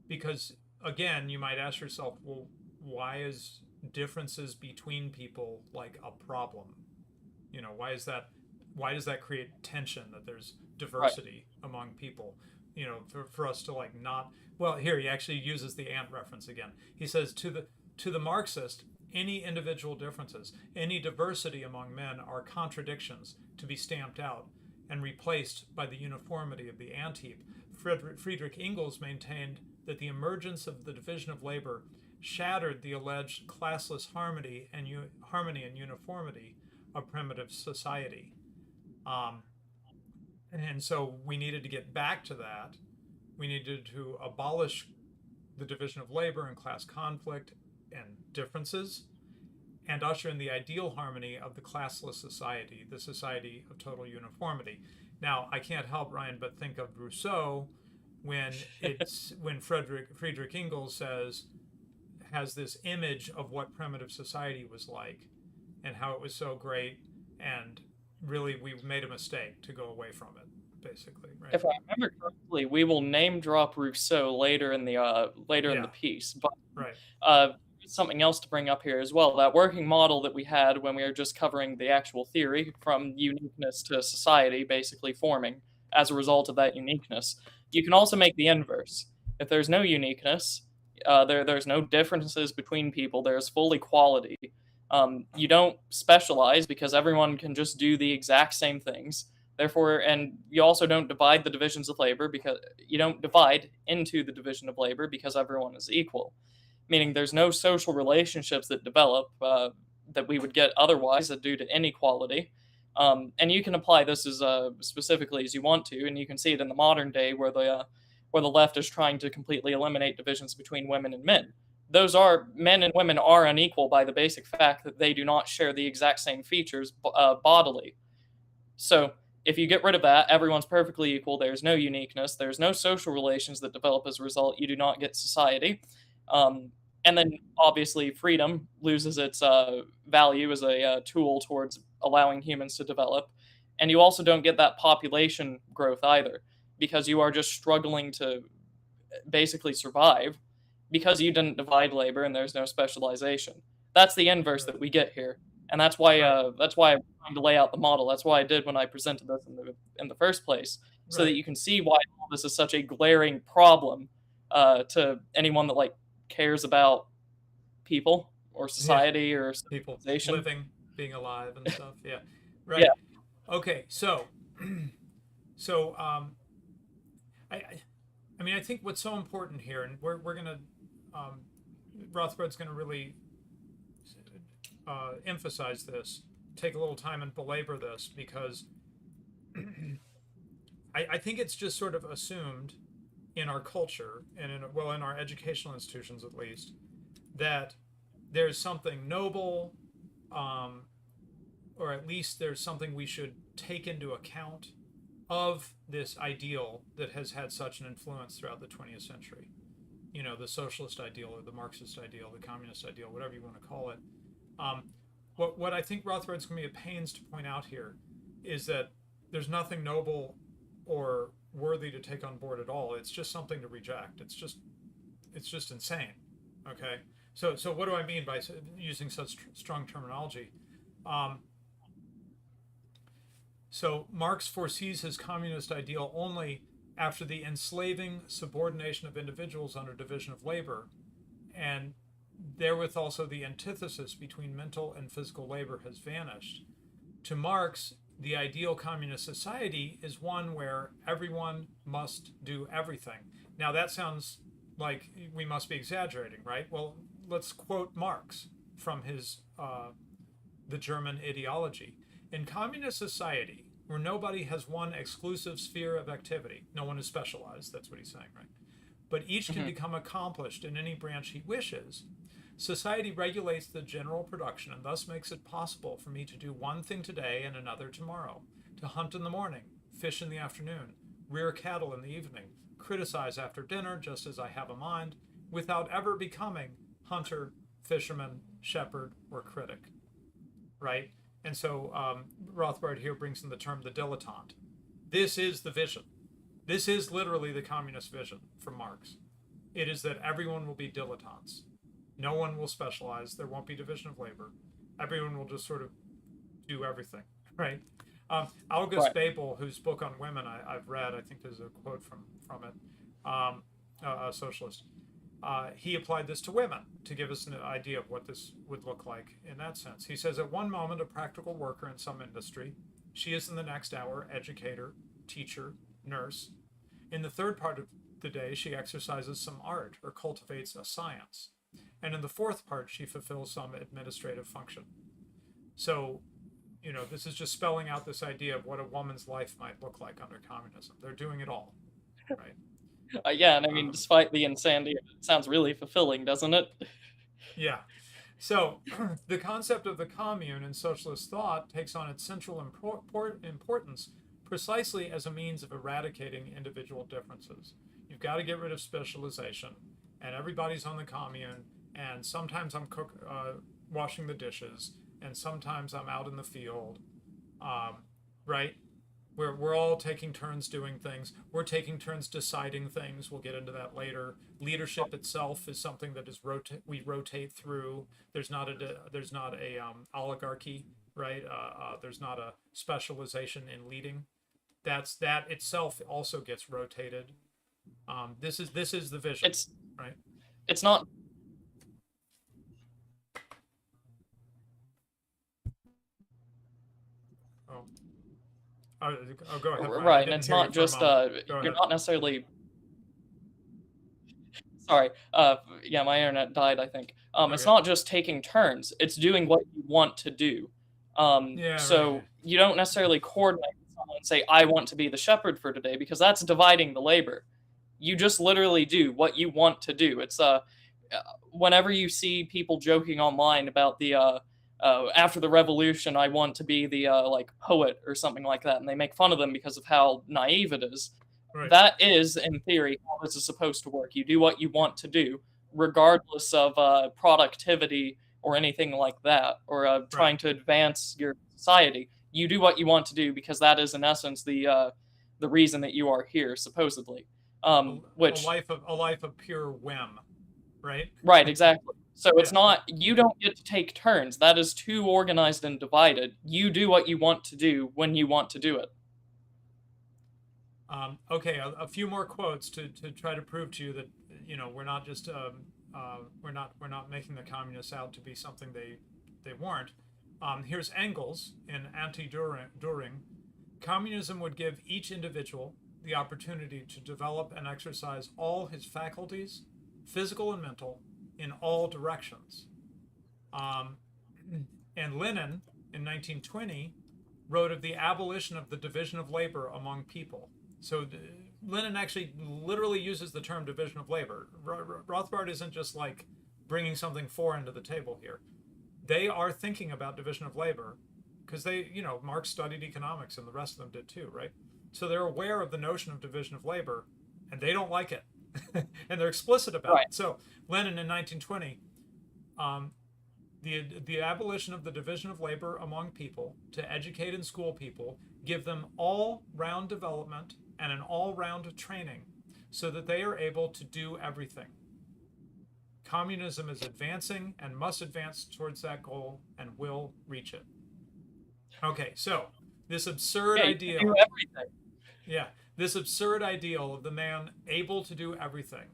because again, you might ask yourself, well, why is differences between people like a problem? You know, why is that? Why does that create tension, that there's diversity among people? You know, for us to like not, well, here he actually uses the ant reference again. He says, to the Marxist, any individual differences, any diversity among men are contradictions to be stamped out and replaced by the uniformity of the ant heap. Friedrich Engels maintained that the emergence of the division of labor shattered the alleged classless harmony and uniformity of primitive society. And so we needed to get back to that. We needed to abolish the division of labor and class conflict and differences, and usher in the ideal harmony of the classless society, the society of total uniformity. Now, I can't help, Ryan, but think of Rousseau when Friedrich Engels has this image of what primitive society was like and how it was so great, and really we've made a mistake to go away from it, basically. Right?
If I remember correctly, we will name drop Rousseau later in the piece, but
right.
Something else to bring up here as well. That working model that we had when we were just covering the actual theory, from uniqueness to society basically forming as a result of that uniqueness. You can also make the inverse. If there's no uniqueness, there's no differences between people, there's full equality. You don't specialize because everyone can just do the exact same things. Therefore, and you also don't divide the divisions of labor, because you don't divide into the division of labor because everyone is equal. Meaning there's no social relationships that develop that we would get otherwise due to inequality. And you can apply this as specifically as you want to, and you can see it in the modern day where the left is trying to completely eliminate divisions between women and men. Men and women are unequal by the basic fact that they do not share the exact same features bodily. So if you get rid of that, everyone's perfectly equal. There's no uniqueness. There's no social relations that develop as a result. You do not get society. And then obviously freedom loses its value as a tool towards allowing humans to develop. And you also don't get that population growth either, because you are just struggling to basically survive because you didn't divide labor and there's no specialization. That's the inverse that we get here. And that's why I'm trying to lay out the model. That's why I did when I presented this in the first place, so that you can see why all this is such a glaring problem to anyone that like cares about people or society or civilization.
People living, being alive and stuff. Yeah. Right. Yeah. Okay. So I mean, I think what's so important here, and we're gonna Rothbard's gonna really emphasize this, take a little time and belabor this, because I think it's just sort of assumed in our culture and in our educational institutions at least, that there's something noble, or at least there's something we should take into account of this ideal that has had such an influence throughout the 20th century. You know, the socialist ideal or the Marxist ideal, the communist ideal, whatever you want to call it. What I think Rothbard's going to be at pains to point out here is that there's nothing noble or worthy to take on board at all. It's just something to reject. It's just insane. Okay. So what do I mean by using such strong terminology? So Marx foresees his communist ideal only after the enslaving subordination of individuals under division of labor, and therewith also the antithesis between mental and physical labor has vanished. To Marx, the ideal communist society is one where everyone must do everything. Now that sounds like we must be exaggerating, right? Well, let's quote Marx from his the German Ideology. In communist society, where nobody has one exclusive sphere of activity, no one is specialized, that's what he's saying, right? But each can become accomplished in any branch he wishes. Society regulates the general production and thus makes it possible for me to do one thing today and another tomorrow, to hunt in the morning, fish in the afternoon, rear cattle in the evening, criticize after dinner just as I have a mind, without ever becoming hunter, fisherman, shepherd, or critic, right? And so Rothbard here brings in the term the dilettante. This is the vision. This is literally the communist vision from Marx. It is that everyone will be dilettantes. No one will specialize. There won't be division of labor. Everyone will just sort of do everything, right? August Bebel, whose book on women I've read, I think there's a quote from it, a socialist. He applied this to women to give us an idea of what this would look like in that sense. He says, at one moment, a practical worker in some industry, she is in the next hour educator, teacher, nurse. In the third part of the day, she exercises some art or cultivates a science. And in the fourth part, she fulfills some administrative function. So, this is just spelling out this idea of what a woman's life might look like under communism. They're doing it all, right?
Yeah, and I mean, despite the insanity, it sounds really fulfilling, doesn't it?
Yeah. So the concept of the commune in socialist thought takes on its central importance precisely as a means of eradicating individual differences. You've got to get rid of specialization, and everybody's on the commune, and sometimes I'm washing the dishes, and sometimes I'm out in the field, right? We're all taking turns doing things. We're taking turns deciding things. We'll get into that later. Leadership itself is something that is we rotate through. There's not a oligarchy, right? There's not a specialization in leading. That itself also gets rotated. This is the vision, right?
It's not.
Go ahead.
Right, and it's not just you're not necessarily. Sorry, yeah, my internet died, I think. It's not just taking turns; it's doing what you want to do. So you don't necessarily coordinate with someone and say, "I want to be the shepherd for today," because that's dividing the labor. You just literally do what you want to do. It's whenever you see people joking online about the after the revolution, I want to be the like poet or something like that, and they make fun of them because of how naive it is. Right. That is, in theory, how this is supposed to work. You do what you want to do, regardless of productivity or anything like that, or trying to advance your society. You do what you want to do because that is, in essence, the reason that you are here, supposedly. Which
a life of pure whim, right?
Right, exactly. So it's not, you don't get to take turns. That is too organized and divided. You do what you want to do when you want to do it.
Okay, a few more quotes to try to prove to you that we're not just we're not making the communists out to be something they weren't. Here's Engels in Anti-Düring. Communism would give each individual the opportunity to develop and exercise all his faculties, physical and mental, in all directions. And Lenin, in 1920, wrote of the abolition of the division of labor among people. So Lenin actually literally uses the term division of labor. Rothbard isn't just like bringing something foreign to the table here. They are thinking about division of labor because Marx studied economics and the rest of them did too, right? So they're aware of the notion of division of labor and they don't like it. And they're explicit about it. So Lenin in 1920, the abolition of the division of labor among people, to educate and school people, give them all-round development and an all-round training so that they are able to do everything. Communism is advancing and must advance towards that goal and will reach it. Okay, so this absurd ideal.
Do everything.
Yeah. This absurd ideal of the man able to do everything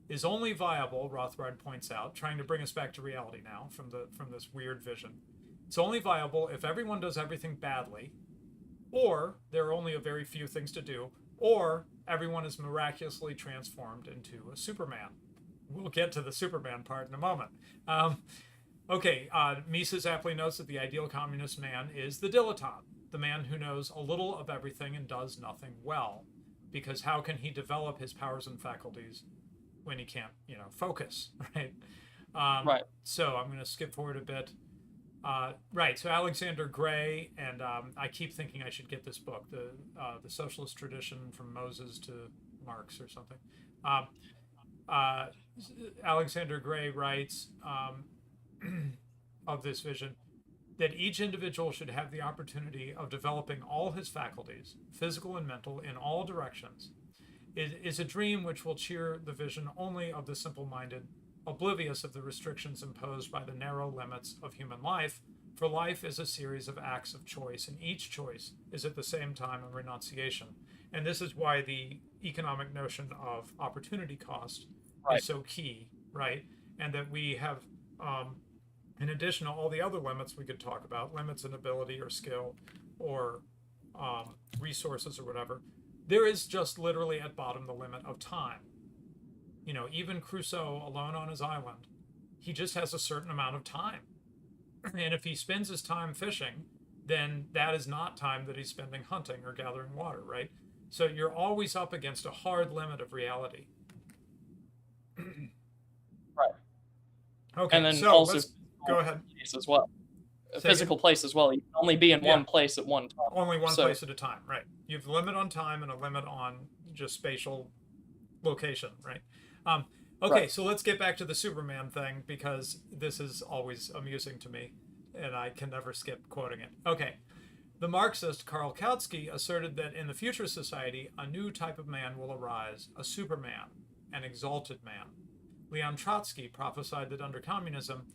is only viable, Rothbard points out, trying to bring us back to reality now from this weird vision. It's only viable if everyone does everything badly, or there are only a very few things to do, or everyone is miraculously transformed into a Superman. We'll get to the Superman part in a moment. Mises aptly notes that the ideal communist man is the dilettante, the man who knows a little of everything and does nothing well, because how can he develop his powers and faculties when he can't, focus, right?
Right.
So I'm going to skip forward a bit. Right. So Alexander Gray, and I keep thinking I should get this book, the Socialist Tradition from Moses to Marx or something. Um, uh, Alexander Gray writes of this vision that each individual should have the opportunity of developing all his faculties, physical and mental, in all directions. It is a dream which will cheer the vision only of the simple-minded, oblivious of the restrictions imposed by the narrow limits of human life, for life is a series of acts of choice, and each choice is at the same time a renunciation. And this is why the economic notion of opportunity cost
Right.
is so key, right? And that we have, in addition to all the other limits we could talk about, limits in ability or skill or resources or whatever, there is just literally at bottom the limit of time. You know, even Crusoe alone on his island, he just has a certain amount of time. And if he spends his time fishing, then that is not time that he's spending hunting or gathering water, right? So you're always up against a hard limit of reality.
Right.
Okay,
And then
so
also
let's go ahead.
place as well. A
Say
physical place as well. You can only be in
Yeah.
one place at one time.
Only one
So-
place at a time, right? You have a limit on time and a limit on just spatial location, right? Okay,
Right.
so let's get back to the Superman thing because this is always amusing to me and I can never skip quoting it. Okay. The Marxist Karl Kautsky asserted that in the future society, a new type of man will arise, a Superman, an exalted man. Leon Trotsky prophesied that under communism,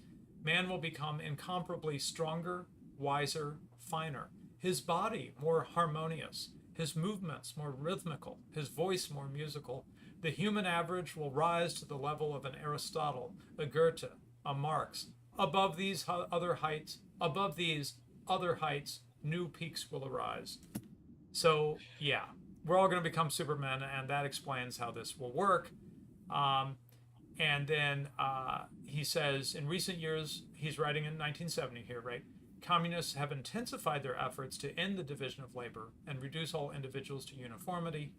man will become incomparably stronger, wiser, finer, his body more harmonious, his movements more rhythmical, his voice more musical. The human average will rise to the level of an Aristotle, a Goethe, a Marx. Above these other heights, new peaks will arise. So, yeah, we're all going to become supermen, and that explains how this will work. And then he says, in recent years, he's writing in 1970 here, right? Communists have intensified their efforts to end the division of labor and reduce all individuals to uniformity.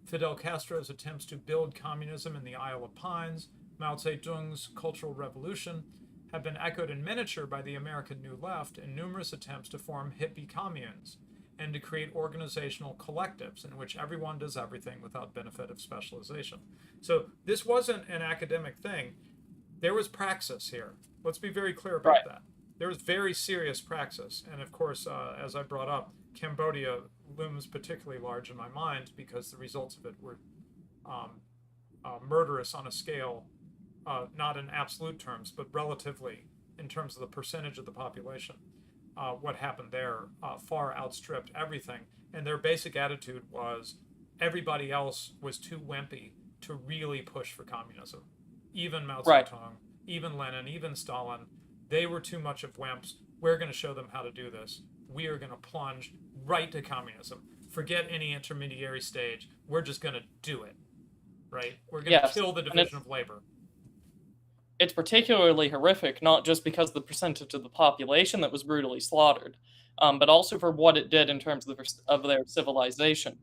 Fidel Castro's attempts to build communism in the Isle of Pines, Mao Zedong's Cultural Revolution, have been echoed in miniature by the American New Left in numerous attempts to form hippie communes and to create organizational collectives in which everyone does everything without benefit of specialization. So this wasn't an academic thing. There was praxis here. Let's be very clear about
Right.
that. There was very serious praxis. And of course, as I brought up, Cambodia looms particularly large in my mind because the results of it were murderous on a scale, not in absolute terms, but relatively in terms of the percentage of the population. What happened there far outstripped everything. And their basic attitude was everybody else was too wimpy to really push for communism. Even Mao
Right.
Zedong, even Lenin, even Stalin, they were too much of wimps. We're going to show them how to do this. We are going to plunge right to communism. Forget any intermediary stage. We're just going to do it, right? We're going to
Yes,
kill the
and
division of labor.
it's particularly horrific, not just because of the percentage of the population that was brutally slaughtered, but also for what it did in terms of their civilization.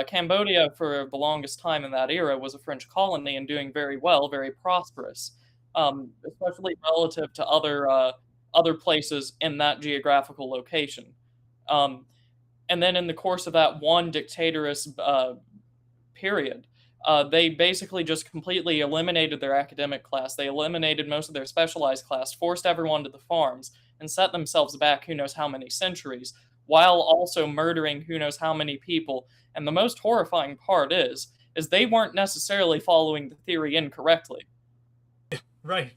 Cambodia, for the longest time in that era, was a French colony and doing very well, very prosperous, especially relative to other places in that geographical location. Um, and then in the course of that one dictatorous period, they basically just completely eliminated their academic class. They eliminated most of their specialized class, forced everyone to the farms, and set themselves back who knows how many centuries, while also murdering who knows how many people. And the most horrifying part is they weren't necessarily following the theory incorrectly.
Right.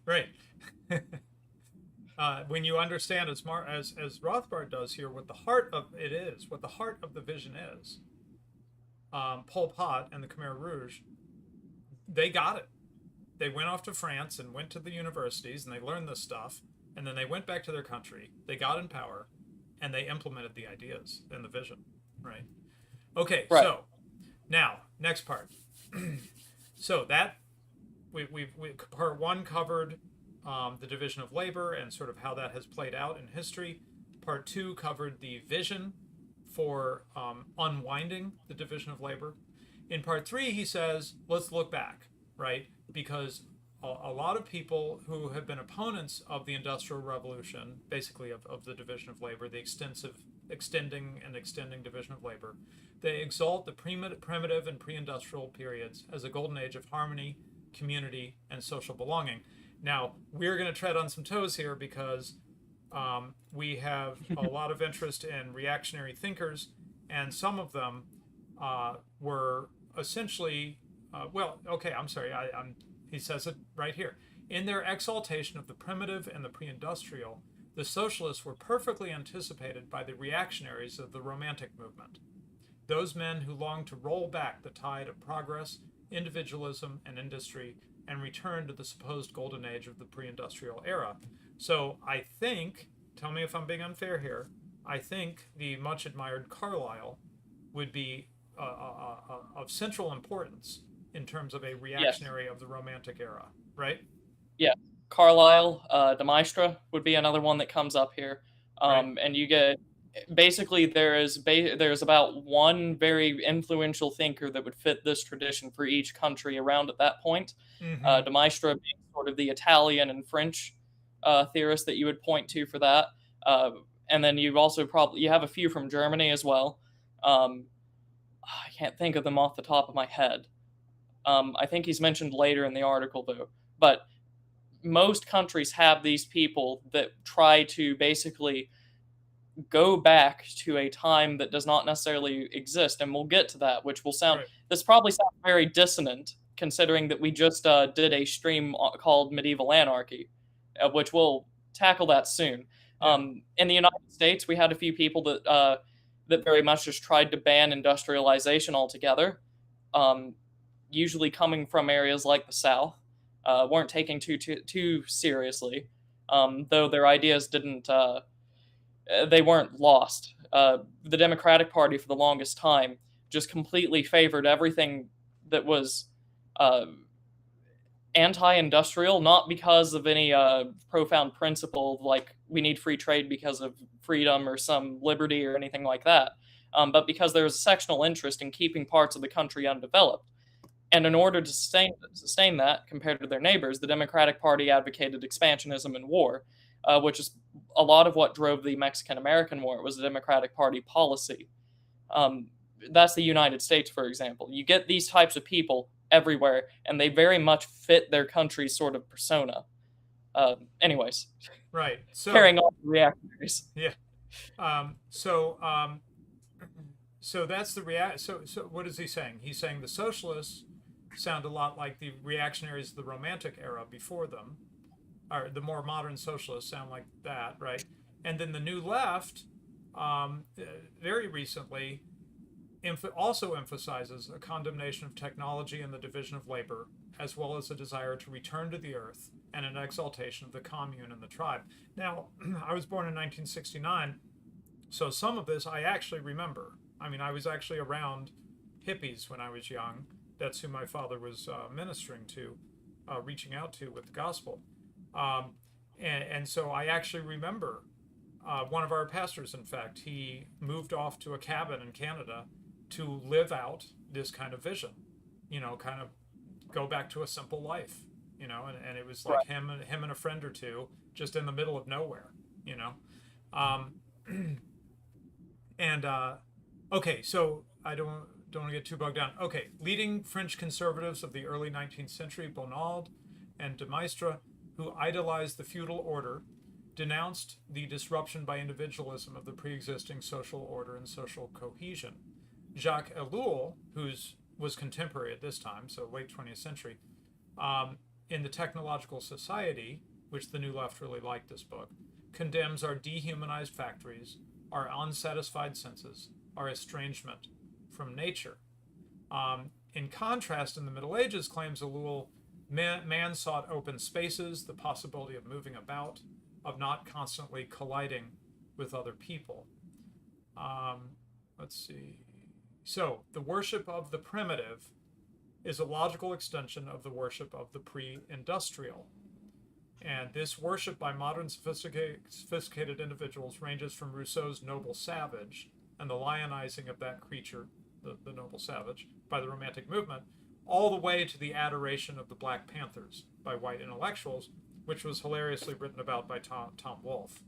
When you understand as Rothbard does here, what the heart of it is, what the heart of the vision is, Pol Pot and the Khmer Rouge, they got it. They went off to France and went to the universities and they learned this stuff, and then they went back to their country. They got in power, and they implemented the ideas and the vision. Right. Okay.
Right.
So now next part. So that we part one covered the division of labor and sort of how that has played out in history. Part two covered the vision for unwinding the division of labor. In part three, he says, let's look back, right? Because a lot of people who have been opponents of the Industrial Revolution, basically of the division of labor, the extending division of labor, they exalt the primitive and pre-industrial periods as a golden age of harmony, community, and social belonging. Now, we're going to tread on some toes here because we have a lot of interest in reactionary thinkers, and some of them were essentially, he says it right here. In their exaltation of the primitive and the pre-industrial, the socialists were perfectly anticipated by the reactionaries of the Romantic movement, those men who longed to roll back the tide of progress, individualism, and industry and return to the supposed golden age of the pre-industrial era. So I think, tell me if I'm being unfair here, I think the much admired Carlyle would be of central importance in terms of a reactionary of the Romantic era, right?
Yeah, Carlyle, de Maistre would be another one that comes up here,
Right.
and you get basically there's about one very influential thinker that would fit this tradition for each country around at that point.
Mm-hmm.
De Maistre being sort of the Italian and French theorist that you would point to for that, and then you've also you have a few from Germany as well. I can't think of them off the top of my head. I think he's mentioned later in the article though, but most countries have these people that try to basically go back to a time that does not necessarily exist, and we'll get to that, which will sound
Right.
this probably sounds very dissonant considering that we just did a stream called Medieval Anarchy, which we'll tackle that soon.
Yeah.
In the United States, we had a few people that very much just tried to ban industrialization altogether, usually coming from areas like the South, weren't taking too seriously, though their ideas didn't. They weren't lost. The Democratic Party, for the longest time, just completely favored everything that was anti-industrial, not because of any profound principle like we need free trade because of freedom or some liberty or anything like that, but because there was a sectional interest in keeping parts of the country undeveloped. And in order to sustain that compared to their neighbors, the Democratic Party advocated expansionism and war, which is a lot of what drove the Mexican-American War. It was the Democratic Party policy. That's the United States, for example. You get these types of people everywhere, and they very much fit their country's sort of persona. Anyways,
Right. So
carrying on the reactionaries.
yeah. So that's the So what is he saying? He's saying the socialists sound a lot like the reactionaries of the Romantic era before them, or the more modern socialists sound like that, right? And then the New Left, very recently, also emphasizes a condemnation of technology and the division of labor, as well as a desire to return to the earth and an exaltation of the commune and the tribe. Now, I was born in 1969, so some of this I actually remember. I mean, I was actually around hippies when I was young. That's who my father was ministering to, reaching out to with the gospel. And so I actually remember one of our pastors, in fact, he moved off to a cabin in Canada to live out this kind of vision, kind of go back to a simple life, and it was like him and a friend or two just in the middle of nowhere, and okay, so I don't want to get too bogged down. Okay, leading French conservatives of the early 19th century, Bonald and de Maistre, who idolized the feudal order, denounced the disruption by individualism of the pre-existing social order and social cohesion. Jacques Ellul, who was contemporary at this time, so late 20th century, in The Technological Society, which the New Left really liked this book, condemns our dehumanized factories, our unsatisfied senses, our estrangement from nature. In contrast, in the Middle Ages, claims Ellul, man sought open spaces, the possibility of moving about, of not constantly colliding with other people. Let's see. So, the worship of the primitive is a logical extension of the worship of the pre-industrial. And this worship by modern sophisticated individuals ranges from Rousseau's noble savage and the lionizing of that creature, the noble savage, by the Romantic movement, all the way to the adoration of the Black Panthers by white intellectuals, which was hilariously written about by Tom Wolfe.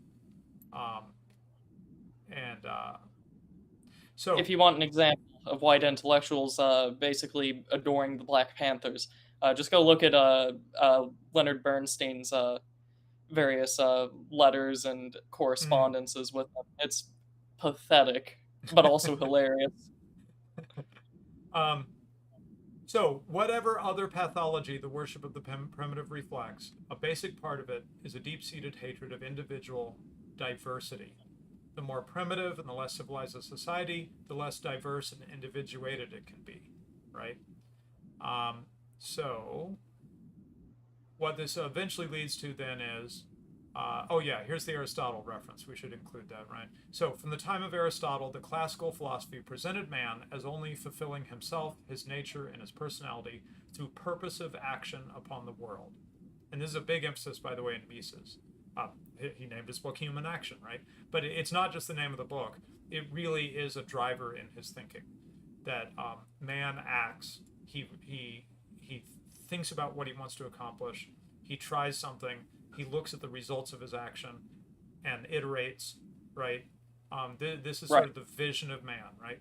So
if you want an example of white intellectuals basically adoring the Black Panthers, just go look at Leonard Bernstein's various letters and correspondences with them. It's pathetic, but also hilarious.
So whatever other pathology the worship of the primitive reflects, a basic part of it is a deep-seated hatred of individual diversity. The more primitive and the less civilized a society, the less diverse and individuated it can be, right? So what this eventually leads to then is, here's the Aristotle reference. We should include that, right? So from the time of Aristotle, the classical philosophy presented man as only fulfilling himself, his nature, and his personality through purposive action upon the world. And this is a big emphasis, by the way, in Mises. He named his book Human Action, right? But it's not just the name of the book. It really is a driver in his thinking, that man acts, he thinks about what he wants to accomplish, he tries something, he looks at the results of his action and iterates, right? This is sort of the vision of man, right?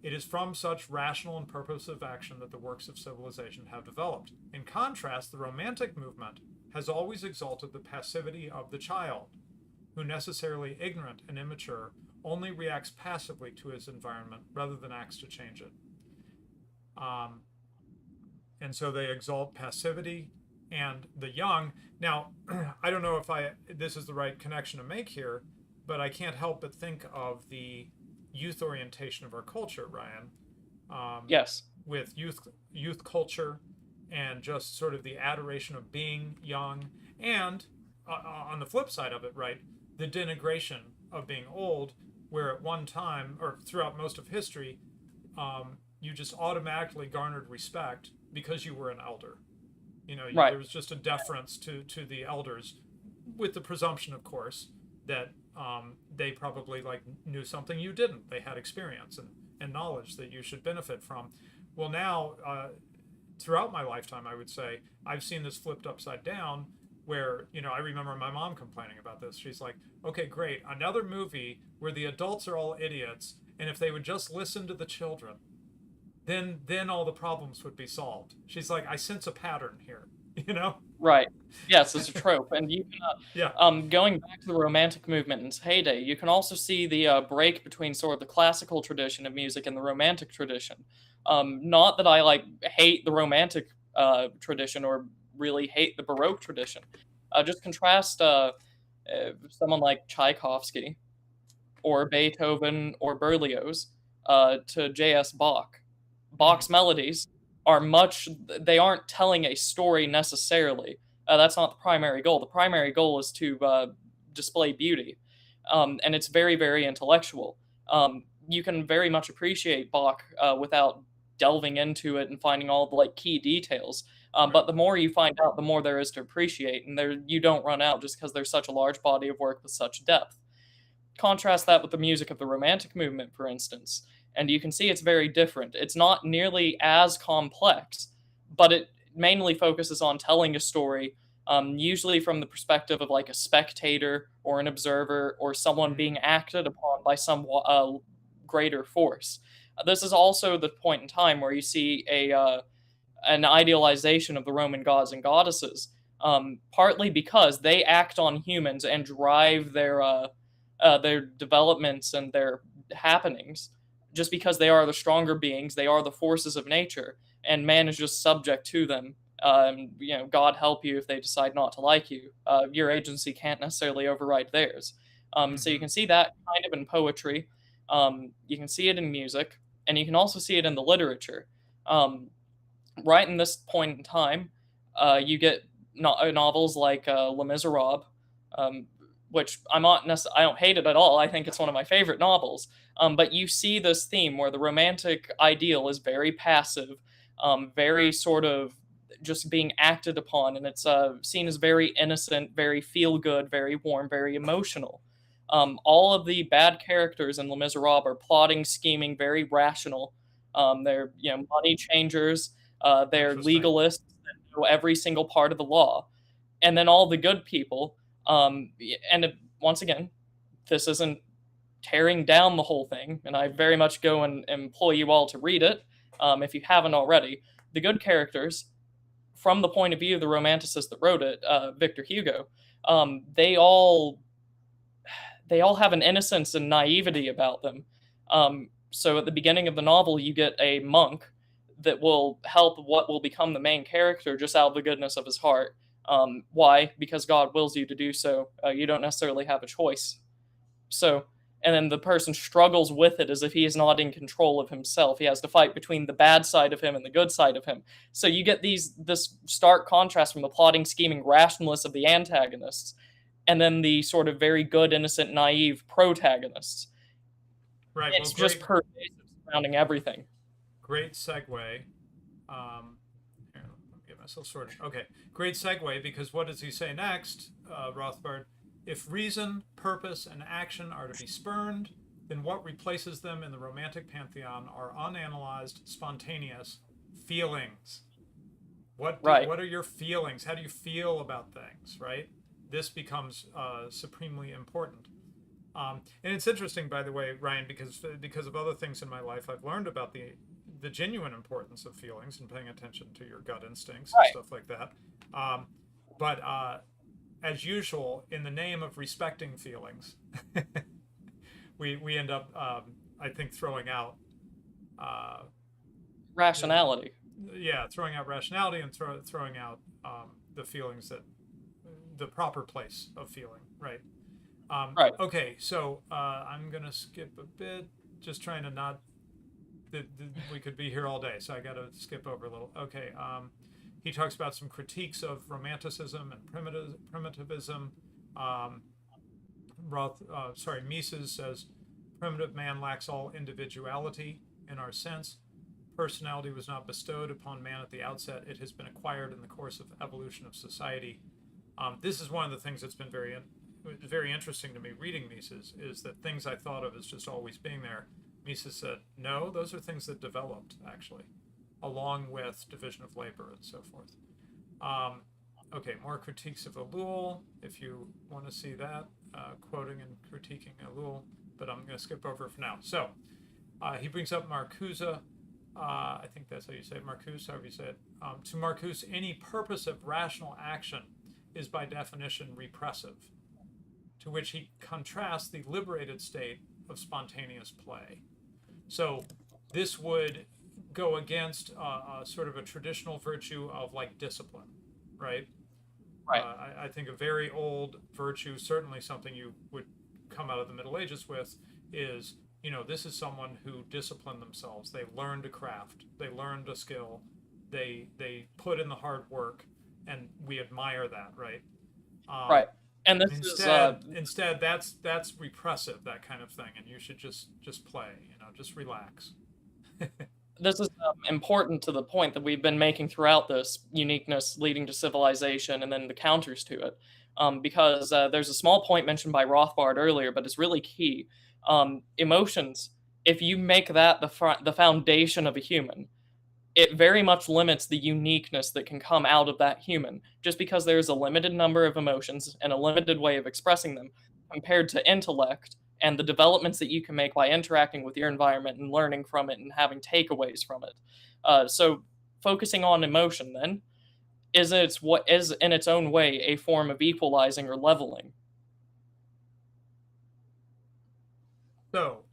It is from such rational and purposive action that the works of civilization have developed. In contrast, the Romantic movement has always exalted the passivity of the child, who, necessarily ignorant and immature, only reacts passively to his environment rather than acts to change it. And so they exalt passivity and the young. Now, I don't know if this is the right connection to make here, but I can't help but think of the youth orientation of our culture, Ryan.
Yes.
With youth culture and just sort of the adoration of being young, and on the flip side of it, right, the denigration of being old, where at one time or throughout most of history, you just automatically garnered respect because you were an elder. There was just a deference to the elders, with the presumption, of course, that they probably knew something you didn't. They had experience and knowledge that you should benefit from. Well, now, throughout my lifetime, I would say, I've seen this flipped upside down, where, I remember my mom complaining about this. She's like, okay, great, another movie where the adults are all idiots, and if they would just listen to the children, then all the problems would be solved. She's like, I sense a pattern here,
Right. Yes, it's a trope. And you can, going back to the Romantic movement in its heyday, you can also see the break between sort of the classical tradition of music and the Romantic tradition. Not that I hate the Romantic tradition or really hate the Baroque tradition. Just contrast someone like Tchaikovsky or Beethoven or Berlioz to J.S. Bach. Bach's melodies they aren't telling a story necessarily. That's not the primary goal. The primary goal is to display beauty. And it's very, very intellectual. You can very much appreciate Bach without delving into it and finding all the key details. But the more you find out, the more there is to appreciate, and you don't run out just because there's such a large body of work with such depth. Contrast that with the music of the Romantic movement, for instance, and you can see it's very different. It's not nearly as complex, but it mainly focuses on telling a story, usually from the perspective of a spectator or an observer or someone being acted upon by some greater force. This is also the point in time where you see an idealization of the Roman gods and goddesses, partly because they act on humans and drive their developments and their happenings. Just because they are the stronger beings, they are the forces of nature, and man is just subject to them. God help you if they decide not to like you. Your agency can't necessarily override theirs. So you can see that kind of in poetry. You can see it in music, and you can also see it in the literature. Right in this point in time, you get novels like Les Miserables, which I don't hate it at all. I think it's one of my favorite novels. But you see this theme where the romantic ideal is very passive, very sort of just being acted upon, and it's seen as very innocent, very feel-good, very warm, very emotional. All of the bad characters in Les Miserables are plotting, scheming, very rational. They're money changers. They're legalists that know every single part of the law. And then all the good people, once again, this isn't tearing down the whole thing, and I very much go and implore you all to read it, if you haven't already. The good characters, from the point of view of the romanticist that wrote it, Victor Hugo, they all have an innocence and naivety about them. So at the beginning of the novel, you get a monk that will help what will become the main character just out of the goodness of his heart. Why? Because God wills you to do so. You don't necessarily have a choice. So, and then the person struggles with it as if he is not in control of himself. He has to fight between the bad side of him and the good side of him. So you get this stark contrast from the plotting, scheming rationalists of the antagonists, and then the sort of very good, innocent, naive protagonists.
Right.
It's just pervasive, surrounding everything.
Great segue. Here, let me get myself sorted. Okay, great segue, because what does he say next, Rothbard? If reason, purpose, and action are to be spurned, then what replaces them in the romantic pantheon are unanalyzed, spontaneous feelings. What are your feelings? How do you feel about things, right? This becomes supremely important. And it's interesting, by the way, Ryan, because of other things in my life, I've learned about the genuine importance of feelings and paying attention to your gut instincts and stuff like that. But as usual, in the name of respecting feelings, we end up, I think, throwing out
rationality.
Throwing out rationality and throwing out the feelings, that the proper place of feeling, right?
Right.
Okay, so I'm gonna skip a bit, just trying to not. We could be here all day, so I got to skip over a little. Okay, he talks about some critiques of romanticism and primitivism. Mises says, primitive man lacks all individuality in our sense. Personality was not bestowed upon man at the outset. It has been acquired in the course of evolution of society. This is one of the things that's been very interesting to me reading Mises, is that things I thought of as just always being there, Mises said, no, those are things that developed, actually, along with division of labor and so forth. Okay, more critiques of Ellul, if you want to see that, quoting and critiquing Ellul, but I'm going to skip over for now. So, he brings up Marcuse, I think that's how you say it, Marcuse, however you say it. To Marcuse, any purpose of rational action is by definition repressive, to which he contrasts the liberated state of spontaneous play. So this would go against sort of a traditional virtue of like discipline, right?
Right.
I think a very old virtue, certainly something you would come out of the Middle Ages with, is, this is someone who disciplined themselves. They learned a craft. They learned a skill. They put in the hard work, and we admire that, right?
Right. And this
instead that's repressive, that kind of thing, and you should just play, just relax.
This is important to the point that we've been making throughout this: uniqueness leading to civilization, and then the counters to it. Because there's a small point mentioned by Rothbard earlier, but it's really key. Emotions, if you make that the foundation of a human, it very much limits the uniqueness that can come out of that human, just because there's a limited number of emotions and a limited way of expressing them, compared to intellect and the developments that you can make by interacting with your environment and learning from it and having takeaways from it. So focusing on emotion, then, is in its own way a form of equalizing or leveling.
So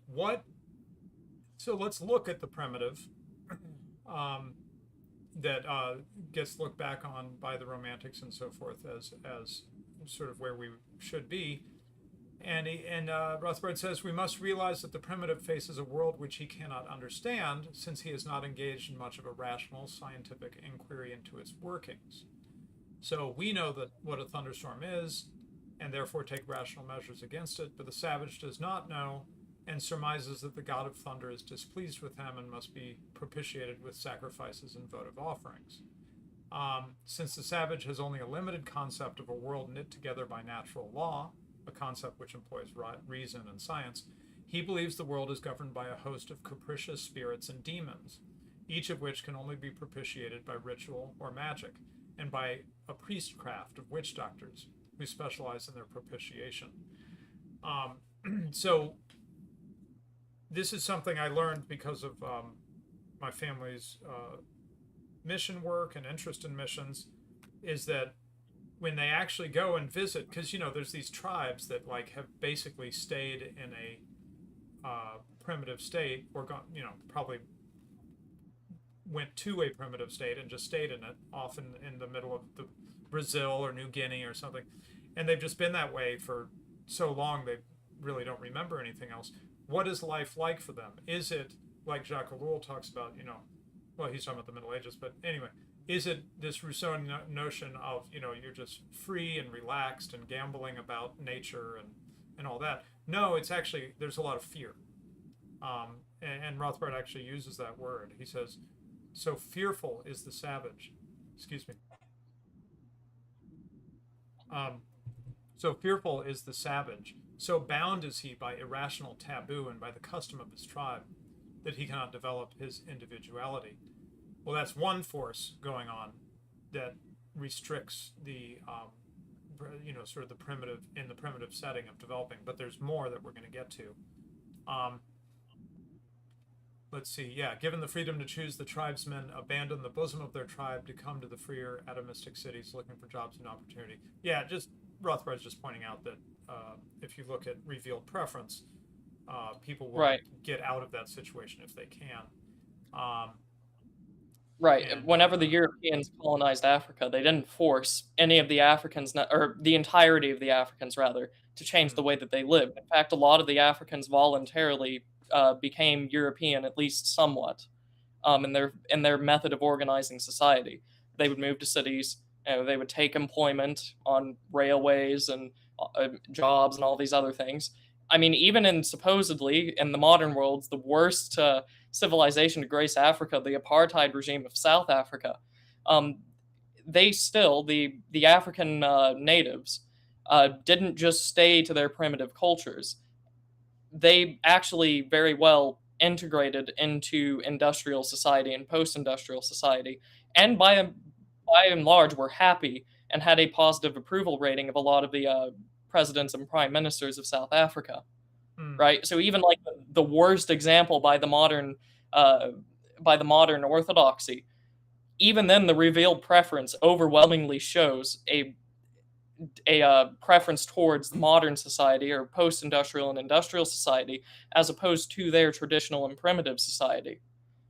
let's look at the primitive that gets looked back on by the Romantics and so forth as sort of where we should be. And Rothbard says, we must realize that the primitive faces a world which he cannot understand, since he is not engaged in much of a rational scientific inquiry into its workings. So we know that what a thunderstorm is, and therefore take rational measures against it, but the savage does not know, and surmises that the god of thunder is displeased with him and must be propitiated with sacrifices and votive offerings. Since the savage has only a limited concept of a world knit together by natural law, a concept which employs reason and science, he believes the world is governed by a host of capricious spirits and demons, each of which can only be propitiated by ritual or magic. and by a priestcraft of witch doctors who specialize in their propitiation. So this is something I learned because of my family's mission work and interest in missions, is that when they actually go and visit, because there's these tribes that like have basically stayed in a primitive state, or gone, probably went to a primitive state and just stayed in it, often in the middle of the Brazil or New Guinea or something, and they've just been that way for so long they really don't remember anything else. What is life like for them? Is it like Jacques Ellul talks about? Well, he's talking about the Middle Ages, but anyway, is it this Rousseauian notion of you're just free and relaxed and gambling about nature and all that? No, it's actually, there's a lot of fear, and Rothbard actually uses that word. He says, so fearful is the savage. Excuse me. So fearful is the savage. So bound is he by irrational taboo and by the custom of his tribe, that he cannot develop his individuality. Well, that's one force going on that restricts the, sort of the primitive, in the primitive setting of developing. But there's more that we're going to get to. Let's see. Yeah, given the freedom to choose, the tribesmen abandon the bosom of their tribe to come to the freer atomistic cities looking for jobs and opportunity. Yeah, just Rothbard's just pointing out that if you look at revealed preference, people will get out of that situation if they can.
And, whenever the Europeans colonized Africa, they didn't force any of the Africans, or the entirety of the Africans rather, to change the way that they lived. In fact, a lot of the Africans voluntarily became European, at least somewhat, in their method of organizing society. They would move to cities. They would take employment on railways and jobs and all these other things. I mean, even in supposedly in the modern world, the worst civilization to grace Africa, the apartheid regime of South Africa, they still, the African natives, didn't just stay to their primitive cultures. They actually very well integrated into industrial society and post-industrial society, and by and large were happy and had a positive approval rating of a lot of the presidents and prime ministers of South Africa, right? So even like the worst example by the modern orthodoxy, even then the revealed preference overwhelmingly shows a preference towards modern society or post-industrial and industrial society as opposed to their traditional and primitive society.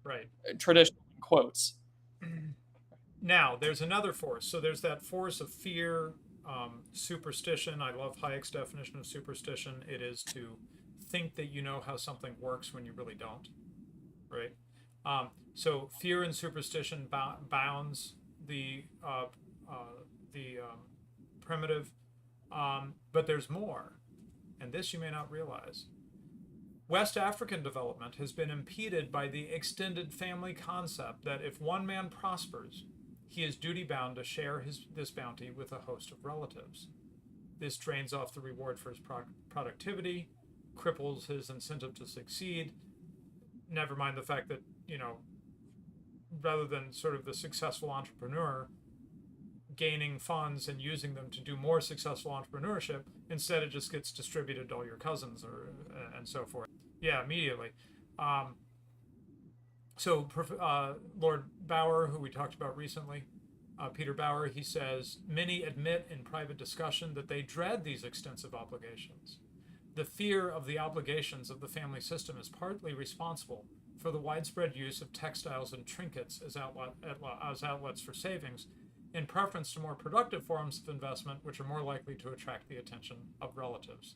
Right.
Traditional in quotes.
Now, there's another force. So there's that force of fear, superstition. I love Hayek's definition of superstition. It is to think that you know how something works when you really don't, right? So fear and superstition bounds the primitive, but there's more, and this you may not realize. West African development has been impeded by the extended family concept that if one man prospers, he is duty-bound to share this bounty with a host of relatives. This drains off the reward for his productivity, cripples his incentive to succeed, never mind the fact that, rather than sort of the successful entrepreneur gaining funds and using them to do more successful entrepreneurship, instead it just gets distributed to all your cousins and so forth. Yeah, immediately. So Lord Bauer, who we talked about recently, Peter Bauer, he says, many admit in private discussion that they dread these extensive obligations. The fear of the obligations of the family system is partly responsible for the widespread use of textiles and trinkets as outlets for savings, in preference to more productive forms of investment, which are more likely to attract the attention of relatives.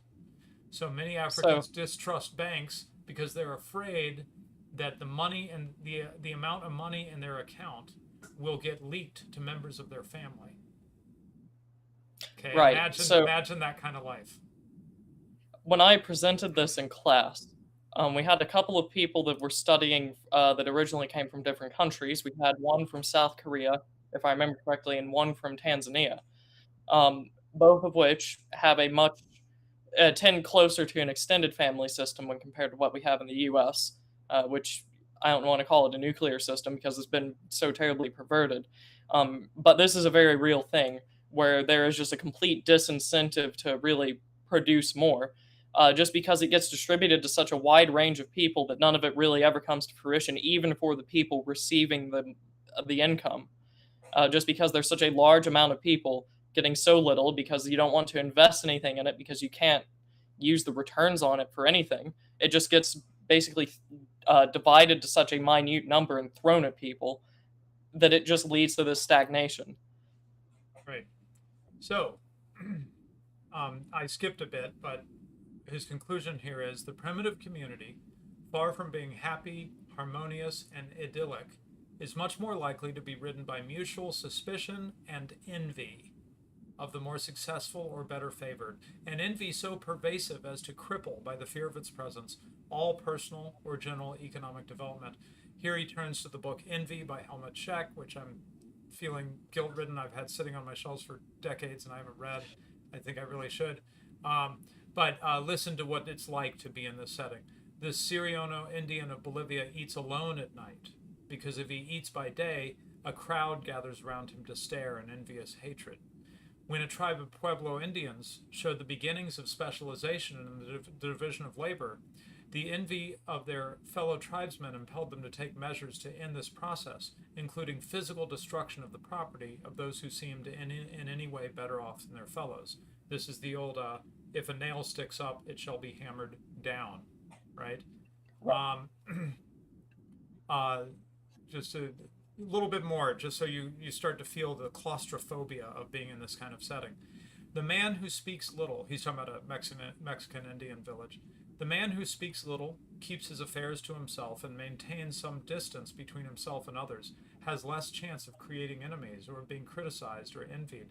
So many Africans distrust banks because they're afraid that the money and the amount of money in their account will get leaked to members of their family. Okay,
right.
Imagine that kind of life.
When I presented this in class, we had a couple of people that were studying that originally came from different countries. We had one from South Korea, if I remember correctly, and one from Tanzania, both of which have a much tend closer to an extended family system when compared to what we have in the U.S., which I don't want to call it a nuclear system because it's been so terribly perverted. But this is a very real thing where there is just a complete disincentive to really produce more, just because it gets distributed to such a wide range of people that none of it really ever comes to fruition, even for the people receiving the income. Just because there's such a large amount of people getting so little because you don't want to invest anything in it because you can't use the returns on it for anything. It just gets basically divided to such a minute number and thrown at people that it just leads to this stagnation.
Right. So, I skipped a bit, but his conclusion here is the primitive community, far from being happy, harmonious, and idyllic, is much more likely to be ridden by mutual suspicion and envy of the more successful or better favored, an envy so pervasive as to cripple, by the fear of its presence, all personal or general economic development. Here he turns to the book Envy by Helmut Schech, which I'm feeling guilt-ridden. I've had sitting on my shelves for decades and I haven't read. I think I really should. But listen to what it's like to be in this setting. The Siriono Indian of Bolivia eats alone at night, because if he eats by day, a crowd gathers around him to stare in envious hatred. When a tribe of Pueblo Indians showed the beginnings of specialization in the division of labor, the envy of their fellow tribesmen impelled them to take measures to end this process, including physical destruction of the property of those who seemed in any way better off than their fellows. This is the old, if a nail sticks up, it shall be hammered down, right? Just a little bit more, just so you start to feel the claustrophobia of being in this kind of setting. The man who speaks little, he's talking about a Mexican Indian village. The man who speaks little, keeps his affairs to himself, and maintains some distance between himself and others, has less chance of creating enemies or of being criticized or envied.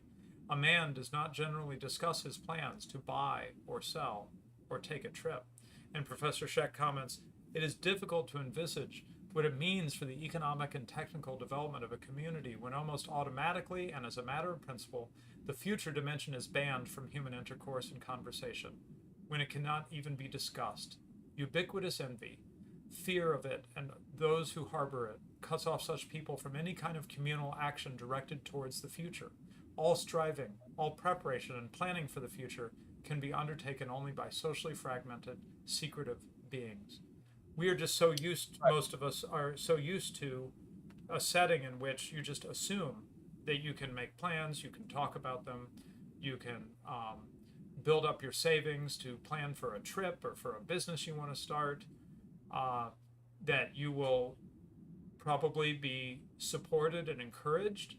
A man does not generally discuss his plans to buy or sell or take a trip. And Professor Schech comments, it is difficult to envisage what it means for the economic and technical development of a community when almost automatically and as a matter of principle, the future dimension is banned from human intercourse and conversation, when it cannot even be discussed. Ubiquitous envy, fear of it, and those who harbor it, cuts off such people from any kind of communal action directed towards the future. All striving, all preparation and planning for the future can be undertaken only by socially fragmented, secretive beings. We are just so used, most of us are so used to a setting in which you just assume that you can make plans, you can talk about them, you can build up your savings to plan for a trip or for a business you want to start, that you will probably be supported and encouraged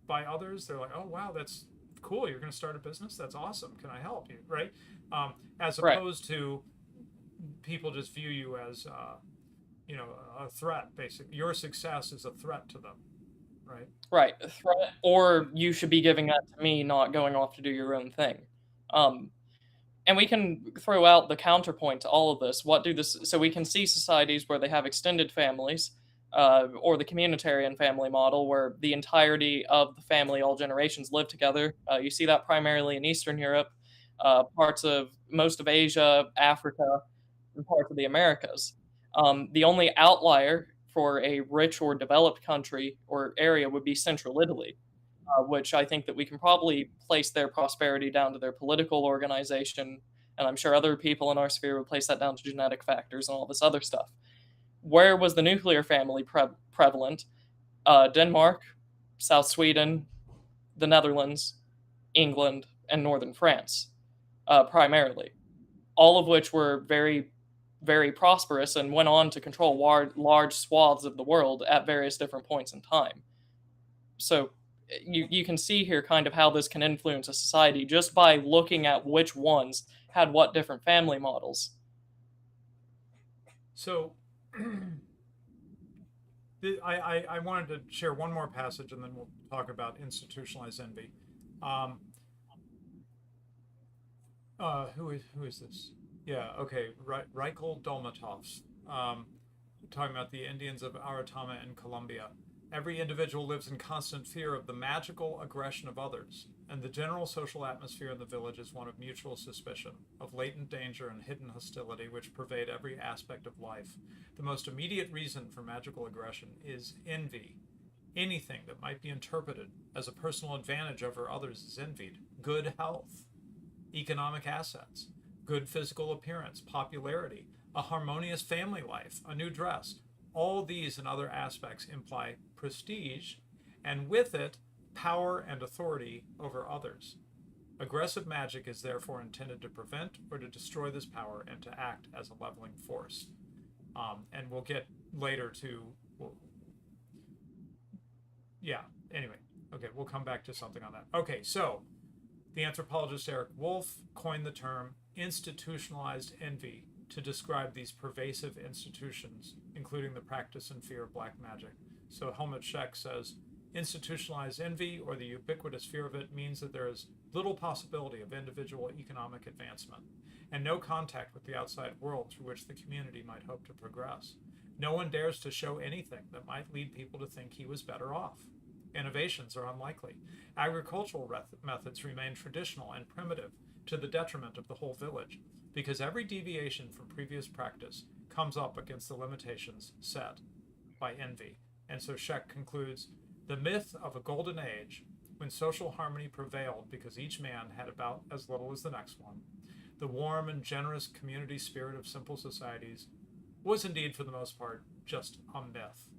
by others. They're like, oh, wow, that's cool. You're going to start a business? That's awesome. Can I help you? Right? As opposed to people just view you as, a threat, basically. Your success is a threat to them, right?
Right. A threat, or you should be giving that to me, not going off to do your own thing. And we can throw out the counterpoint to all of this. So we can see societies where they have extended families, or the communitarian family model, where the entirety of the family, all generations, live together. You see that primarily in Eastern Europe, parts of most of Asia, Africa, and parts of the Americas. The only outlier for a rich or developed country or area would be Central Italy, which I think that we can probably place their prosperity down to their political organization, and I'm sure other people in our sphere would place that down to genetic factors and all this other stuff. Where was the nuclear family prevalent? Denmark, South Sweden, the Netherlands, England, and northern France, primarily, all of which were very, very prosperous and went on to control large swaths of the world at various different points in time. So you can see here kind of how this can influence a society just by looking at which ones had what different family models.
So I wanted to share one more passage and then we'll talk about institutionalized envy. Who is this? Yeah, okay, Reichel Dolmatovs, talking about the Indians of Aratama in Colombia. Every individual lives in constant fear of the magical aggression of others. and the general social atmosphere in the village is one of mutual suspicion, of latent danger and hidden hostility which pervade every aspect of life. The most immediate reason for magical aggression is envy. Anything that might be interpreted as a personal advantage over others is envied. Good health, economic assets, good physical appearance, popularity, a harmonious family life, a new dress. All these and other aspects imply prestige, and with it, power and authority over others. Aggressive magic is therefore intended to prevent or to destroy this power and to act as a leveling force. And we'll get later to, anyway. Okay, we'll come back to something on that. Okay, so the anthropologist Eric Wolf coined the term institutionalized envy to describe these pervasive institutions, including the practice and fear of black magic. So Helmut Scheck says, institutionalized envy, or the ubiquitous fear of it, means that there is little possibility of individual economic advancement and no contact with the outside world through which the community might hope to progress. No one dares to show anything that might lead people to think he was better off. Innovations are unlikely. Agricultural methods remain traditional and primitive to the detriment of the whole village, because every deviation from previous practice comes up against the limitations set by envy. And so Scheck concludes, the myth of a golden age, when social harmony prevailed because each man had about as little as the next one, the warm and generous community spirit of simple societies, was indeed for the most part just a myth.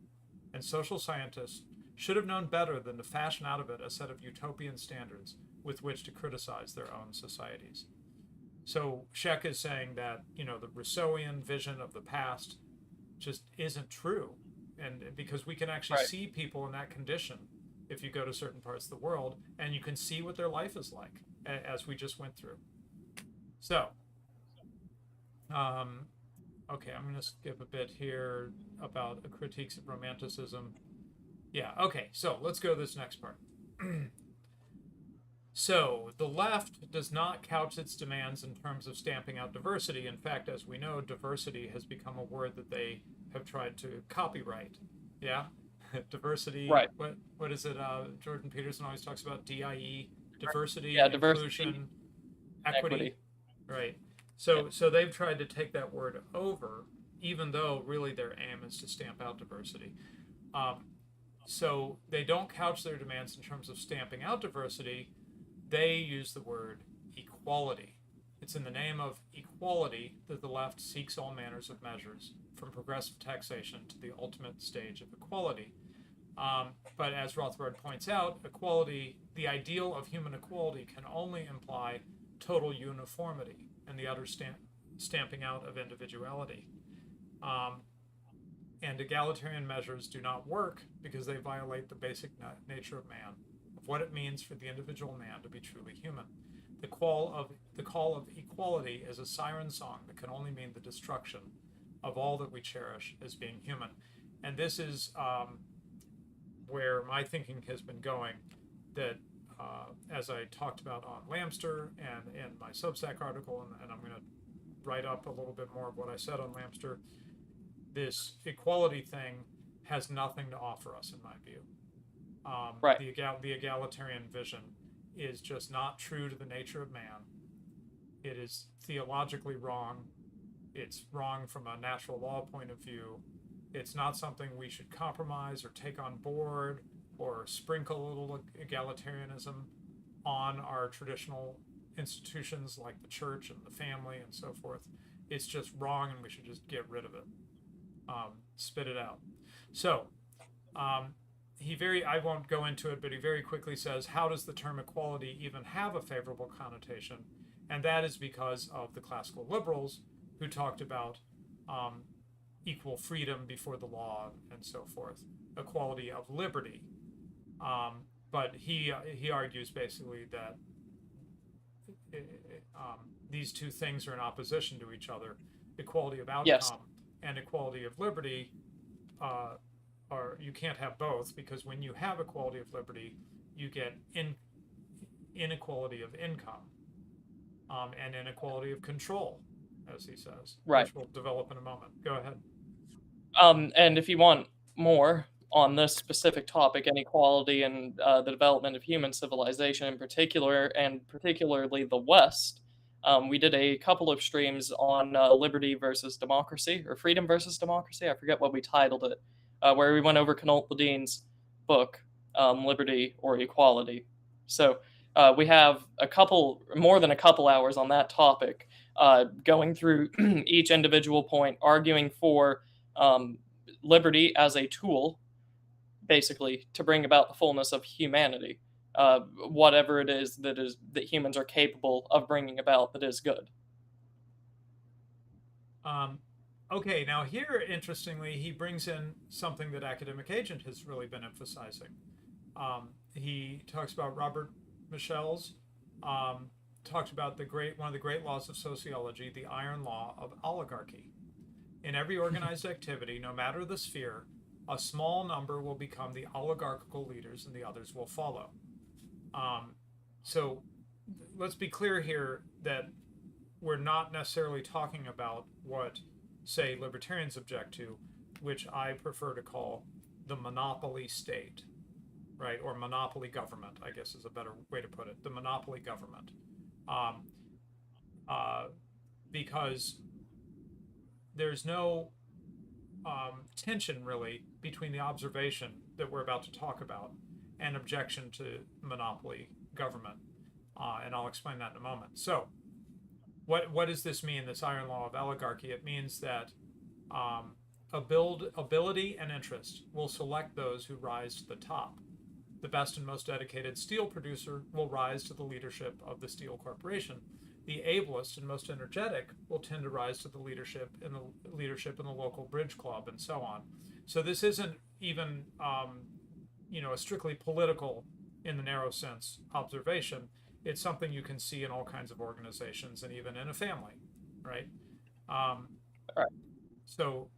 And social scientists should have known better than to fashion out of it a set of utopian standards with which to criticize their own societies. So Scheck is saying that, the Rousseauian vision of the past just isn't true. And because we can actually see people in that condition if you go to certain parts of the world, and you can see what their life is like, as we just went through. So, okay, I'm going to skip a bit here about the critiques of romanticism. Yeah, okay, so let's go to this next part. So, the left does not couch its demands in terms of stamping out diversity. In fact, as we know, diversity has become a word that they have tried to copyright. Yeah? Diversity.
Right.
What is it? Jordan Peterson always talks about DIE, diversity,
yeah,
inclusion, equity. Right. So they've tried to take that word over, even though really their aim is to stamp out diversity. So they don't couch their demands in terms of stamping out diversity. They use the word equality. It's in the name of equality that the left seeks all manners of measures, from progressive taxation to the ultimate stage of equality. But as Rothbard points out, equality, the ideal of human equality, can only imply total uniformity and the utter stamping out of individuality. And egalitarian measures do not work because they violate the basic nature of man, of what it means for the individual man to be truly human. The call of equality is a siren song that can only mean the destruction of all that we cherish as being human. And this is where my thinking has been going, that as I talked about on Lamster and in my Substack article, and I'm going to write up a little bit more of what I said on Lamster, this equality thing has nothing to offer us, in my view. The egalitarian vision is just not true to the nature of man. It is theologically wrong. It's wrong from a natural law point of view. It's not something we should compromise or take on board or sprinkle a little egalitarianism on our traditional institutions like the church and the family and so forth. It's just wrong, and we should just get rid of it. Spit it out. So I won't go into it, but he very quickly says, how does the term equality even have a favorable connotation? And that is because of the classical liberals who talked about equal freedom before the law and so forth, equality of liberty. But he argues basically that these two things are in opposition to each other. Equality of outcome and equality of liberty you can't have both, because when you have equality of liberty, you get inequality of income and inequality of control, as he says, which we'll develop in a moment. Go ahead.
And if you want more on this specific topic, inequality and the development of human civilization in particular, and particularly the West. We did a couple of streams on liberty versus democracy, or freedom versus democracy. I forget what we titled it, where we went over Knut Ledeen's book, Liberty or Equality. So we have more than a couple hours on that topic, going through each individual point, arguing for liberty as a tool, basically, to bring about the fullness of humanity, whatever it is that humans are capable of bringing about that is good.
Okay, now here, interestingly, he brings in something that Academic Agent has really been emphasizing. He talks about Robert Michel's, talked about one of the great laws of sociology, the iron law of oligarchy. In every organized activity, no matter the sphere, a small number will become the oligarchical leaders and the others will follow. So let's be clear here that we're not necessarily talking about what, say, libertarians object to, which I prefer to call the monopoly state, right? Or monopoly government, I guess is a better way to put it, the monopoly government. Because there's no tension really between the observation that we're about to talk about and objection to monopoly government. And I'll explain that in a moment. So what does this mean, this iron law of oligarchy? It means that ability and interest will select those who rise to the top. The best and most dedicated steel producer will rise to the leadership of the steel corporation. The ablest and most energetic will tend to rise to the leadership in the local bridge club, and so on. So this isn't even a strictly political, in the narrow sense, observation. It's something you can see in all kinds of organizations and even in a family, right?
Right.
So,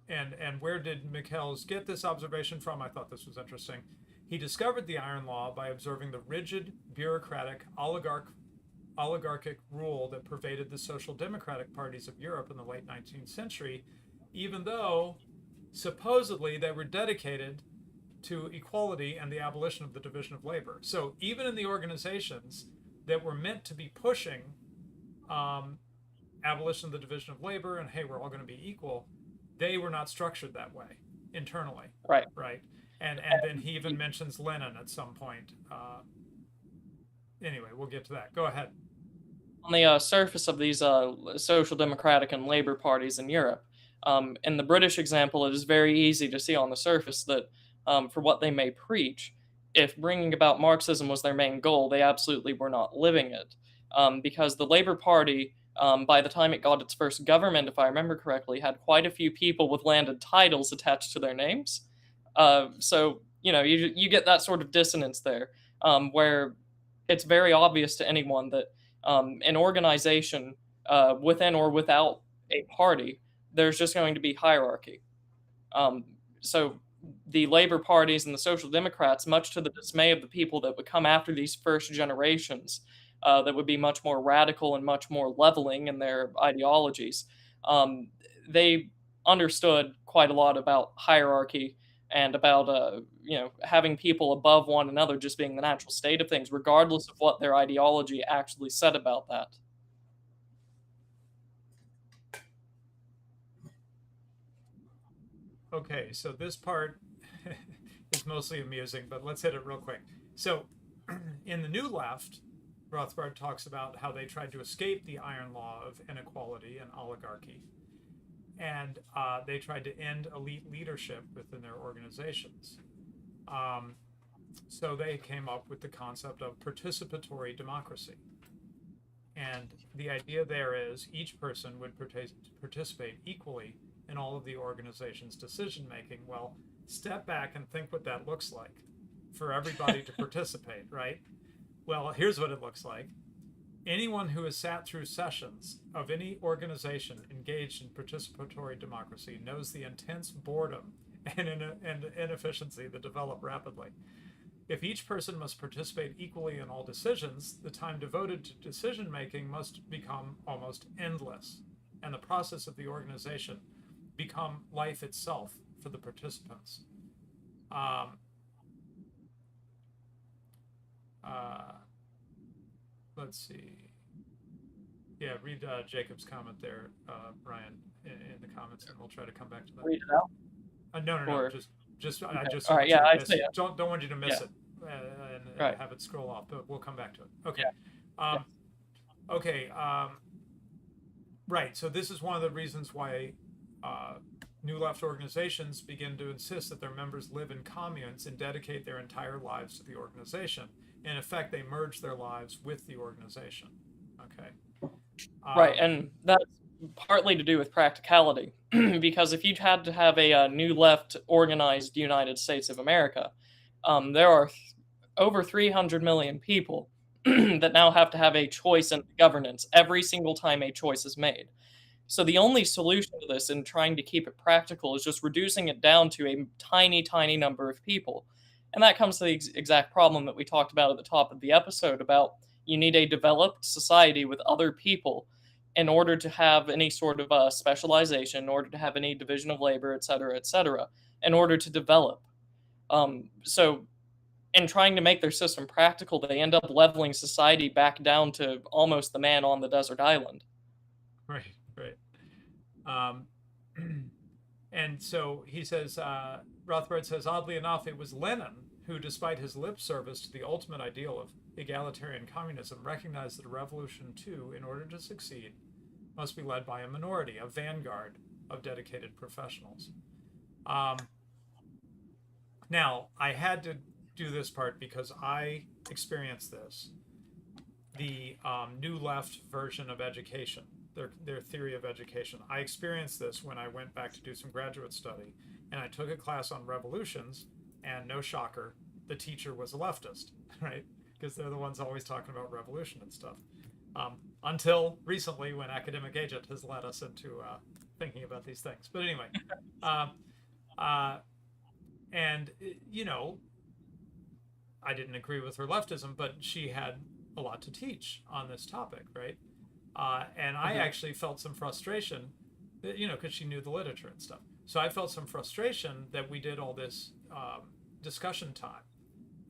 and where did Michels get this observation from? I thought this was interesting. He discovered the iron law by observing the rigid, bureaucratic, oligarchic rule that pervaded the social democratic parties of Europe in the late 19th century, even though supposedly they were dedicated to equality and the abolition of the division of labor. So even in the organizations that were meant to be pushing abolition of the division of labor and, hey, we're all going to be equal, they were not structured that way internally.
Right.
Right. And then he even mentions Lenin at some point. Anyway, we'll get to that. Go ahead.
On the surface of these social democratic and labor parties in Europe, in the British example, it is very easy to see on the surface that for what they may preach, if bringing about Marxism was their main goal, they absolutely were not living it. Because the Labour Party, by the time it got its first government, if I remember correctly, had quite a few people with landed titles attached to their names. So, you get that sort of dissonance there, where it's very obvious to anyone that an organization, within or without a party, there's just going to be hierarchy. So the Labor parties and the Social Democrats, much to the dismay of the people that would come after these first generations, that would be much more radical and much more leveling in their ideologies, they understood quite a lot about hierarchy and about having people above one another just being the natural state of things, regardless of what their ideology actually said about that.
Okay, so this part is mostly amusing, but let's hit it real quick. So in the New Left, Rothbard talks about how they tried to escape the iron law of inequality and oligarchy. And they tried to end elite leadership within their organizations. So they came up with the concept of participatory democracy. And the idea there is each person would participate equally in all of the organization's decision making. Well, step back and think what that looks like for everybody to participate, right? Well, here's what it looks like. Anyone who has sat through sessions of any organization engaged in participatory democracy knows the intense boredom and inefficiency that develop rapidly. If each person must participate equally in all decisions, the time devoted to decision making must become almost endless, and the process of the organization become life itself for the participants. Um, let's see. Yeah, read Jacob's comment there, Brian, in the comments, and we'll try to come back to that.
Read it out.
No,
Or
I
okay.
just
All right.
want
Yeah,
you
I
to miss
see
it.
it.
Don't want you to miss
Yeah.
it and
Right.
have it scroll off, but we'll come back to it. Okay.
Yeah.
Okay. Right. So this is one of the reasons why New Left organizations begin to insist that their members live in communes and dedicate their entire lives to the organization. In effect, they merge their lives with the organization. Okay.
Right, and that's partly to do with practicality, because if you had to have a New Left organized United States of America, there are over 300 million people that now have to have a choice in governance every single time a choice is made. So the only solution to this in trying to keep it practical is just reducing it down to a tiny, tiny number of people. And that comes to the exact problem that we talked about at the top of the episode about you need a developed society with other people in order to have any sort of specialization, in order to have any division of labor, et cetera, in order to develop. So in trying to make their system practical, they end up leveling society back down to almost the man on the desert island.
Right. And so he says, Rothbard says, oddly enough, it was Lenin who, despite his lip service to the ultimate ideal of egalitarian communism, recognized that a revolution, too, in order to succeed, must be led by a minority, a vanguard of dedicated professionals. Now, I had to do this part because I experienced this. The New Left version of education, their theory of education. I experienced this when I went back to do some graduate study, and I took a class on revolutions, and no shocker, the teacher was a leftist, right? Because they're the ones always talking about revolution and stuff. Until recently, when academic agent has led us into thinking about these things. But anyway, and you know, I didn't agree with her leftism, but she had a lot to teach on this topic, right? And I actually felt some frustration, that, you know, because she knew the literature and stuff. So I felt some frustration that we did all this discussion time,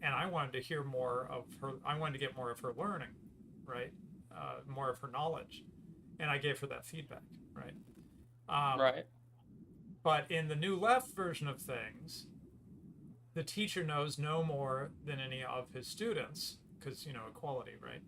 and I wanted to hear more of her. I wanted to get more of her learning, right? More of her knowledge, and I gave her that feedback, right?
Right.
But in the New Left version of things, the teacher knows no more than any of his students, because, you know, equality, right?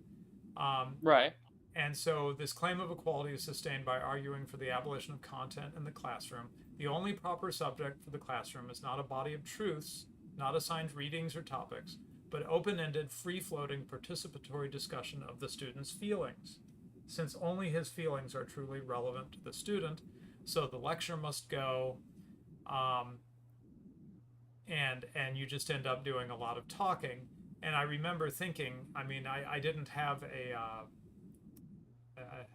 Right.
And so this claim of equality is sustained by arguing for the abolition of content in the classroom. The only proper subject for the classroom is not a body of truths, not assigned readings or topics, but open-ended, free-floating, participatory discussion of the student's feelings. Since only his feelings are truly relevant to the student, so the lecture must go, and you just end up doing a lot of talking. And I remember thinking, I mean, I didn't have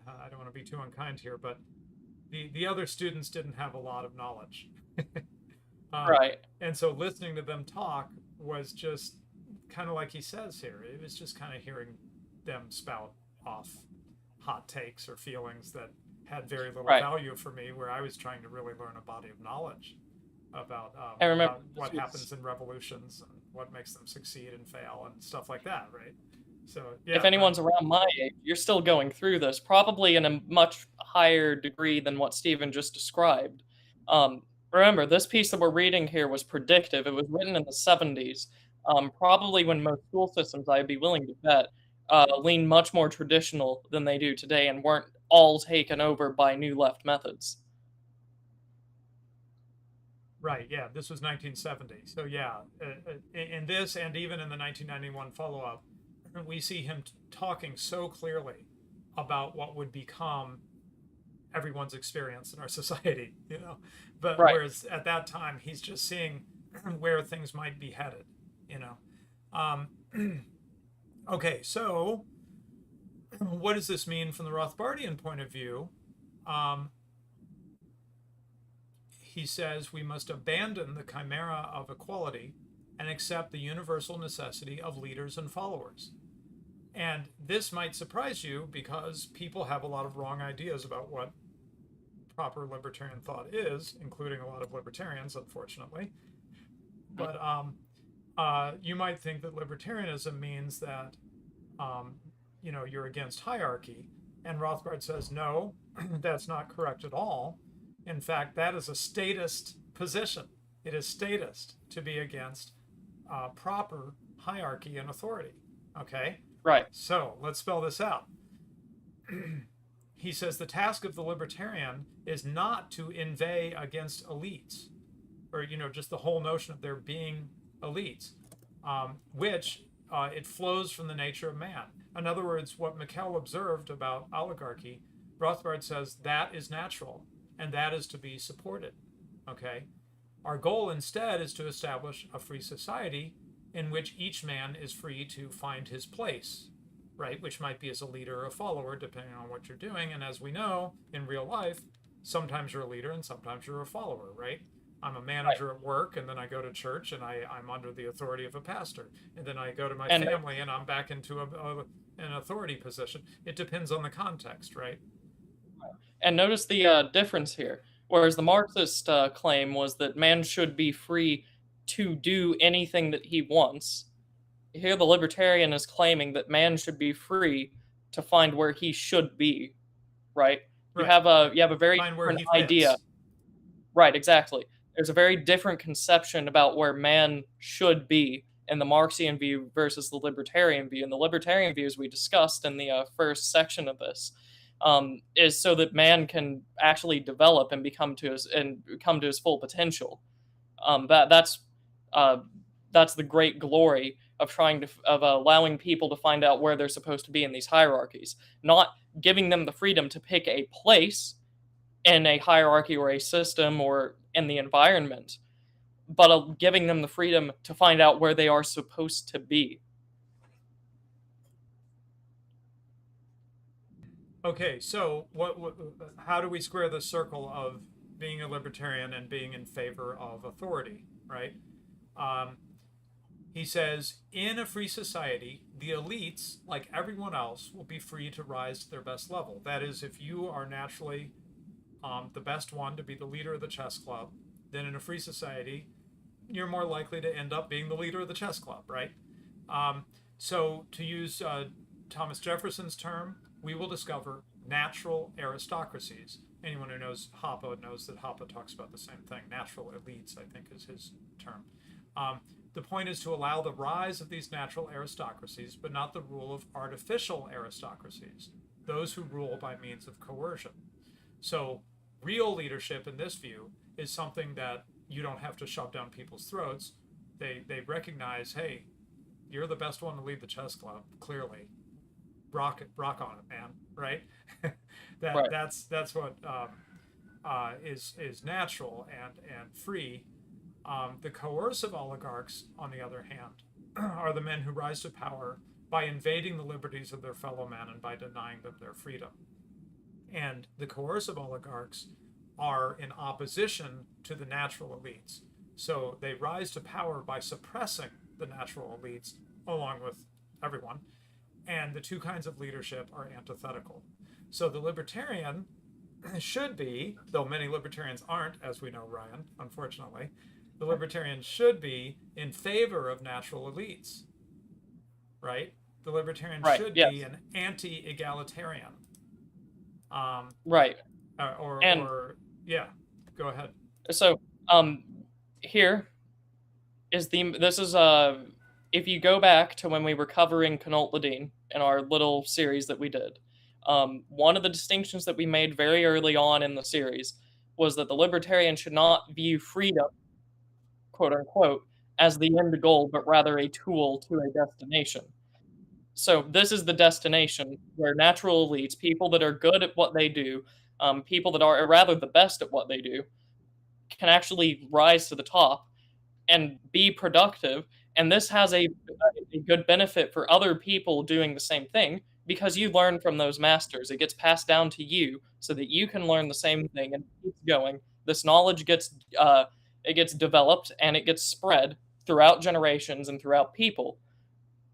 I don't want to be too unkind here, but the other students didn't have a lot of knowledge.
Right.
And so listening to them talk was just kind of like he says here. It was just kind of hearing them spout off hot takes or feelings that had very little value for me, where I was trying to really learn a body of knowledge about what happens in revolutions and what makes them succeed and fail and stuff like that, right? So yeah,
if anyone's around my age, you're still going through this, probably in a much higher degree than what Stephen just described. Remember, this piece that we're reading here was predictive. It was written in the 70s, probably when most school systems, I'd be willing to bet, lean much more traditional than they do today and weren't all taken over by New Left methods.
Right, yeah, this was 1970. So yeah, in this and even in the 1991 follow-up, we see him talking so clearly about what would become everyone's experience in our society, you know. But whereas at that time, he's just seeing where things might be headed, you know. Okay, so what does this mean from the Rothbardian point of view? He says we must abandon the chimera of equality and accept the universal necessity of leaders and followers. And this might surprise you because people have a lot of wrong ideas about what proper libertarian thought is, including a lot of libertarians, unfortunately. But you might think that libertarianism means that you're against hierarchy, and Rothbard says no, that's not correct at all. In fact, that is a statist position. It is statist to be against proper hierarchy and authority. Okay?
Right.
So let's spell this out. He says the task of the libertarian is not to inveigh against elites, or just the whole notion of there being elites, which it flows from the nature of man. In other words, what Menken observed about oligarchy, Rothbard says that is natural and that is to be supported. Okay? Our goal instead is to establish a free society in which each man is free to find his place, right? Which might be as a leader or a follower, depending on what you're doing. And as we know, in real life, sometimes you're a leader and sometimes you're a follower, right? I'm a manager at work, and then I go to church, and I'm under the authority of a pastor. And then I go to my family, and I'm back into an authority position. It depends on the context, right?
And notice the difference here. Whereas the Marxist claim was that man should be free to do anything that he wants. Here the libertarian is claiming that man should be free to find where he should be, right? You have a very different idea. Right, exactly. There's a very different conception about where man should be in the Marxian view versus the libertarian view. And the libertarian view, as we discussed in the first section of this, is so that man can actually develop and come to his full potential. That's the great glory of allowing people to find out where they're supposed to be in these hierarchies, not giving them the freedom to pick a place in a hierarchy or a system or in the environment, but giving them the freedom to find out where they are supposed to be.
Okay, so how do we square the circle of being a libertarian and being in favor of authority, right? He says, in a free society, the elites, like everyone else, will be free to rise to their best level. That is, if you are naturally the best one to be the leader of the chess club, then in a free society, you're more likely to end up being the leader of the chess club, right? So to use Thomas Jefferson's term, we will discover natural aristocracies. Anyone who knows Hoppe knows that Hoppe talks about the same thing. Natural elites, I think, is his term. The point is to allow the rise of these natural aristocracies, but not the rule of artificial aristocracies, those who rule by means of coercion. So real leadership in this view is something that you don't have to shove down people's throats. They recognize, hey, you're the best one to lead the chess club, clearly. Rock on it, man, right?
Right.
That's what is natural and free. The coercive oligarchs, on the other hand, are the men who rise to power by invading the liberties of their fellow men and by denying them their freedom. And the coercive oligarchs are in opposition to the natural elites. So they rise to power by suppressing the natural elites along with everyone. And the two kinds of leadership are antithetical. So the libertarian should be, though many libertarians aren't, as we know, Ryan, unfortunately, the libertarian should be in favor of natural elites, right? The libertarian should be an anti-egalitarian.
Right.
Yeah, go ahead.
So, here is if you go back to when we were covering Knut Ledeen in our little series that we did, one of the distinctions that we made very early on in the series was that the libertarian should not view freedom, quote unquote, as the end goal, but rather a tool to a destination. So this is the destination where natural elites, people that are good at what they do, people that are rather the best at what they do, can actually rise to the top and be productive. And this has a good benefit for other people doing the same thing because you learn from those masters. It gets passed down to you so that you can learn the same thing and keep going. This knowledge gets developed and it gets spread throughout generations and throughout people,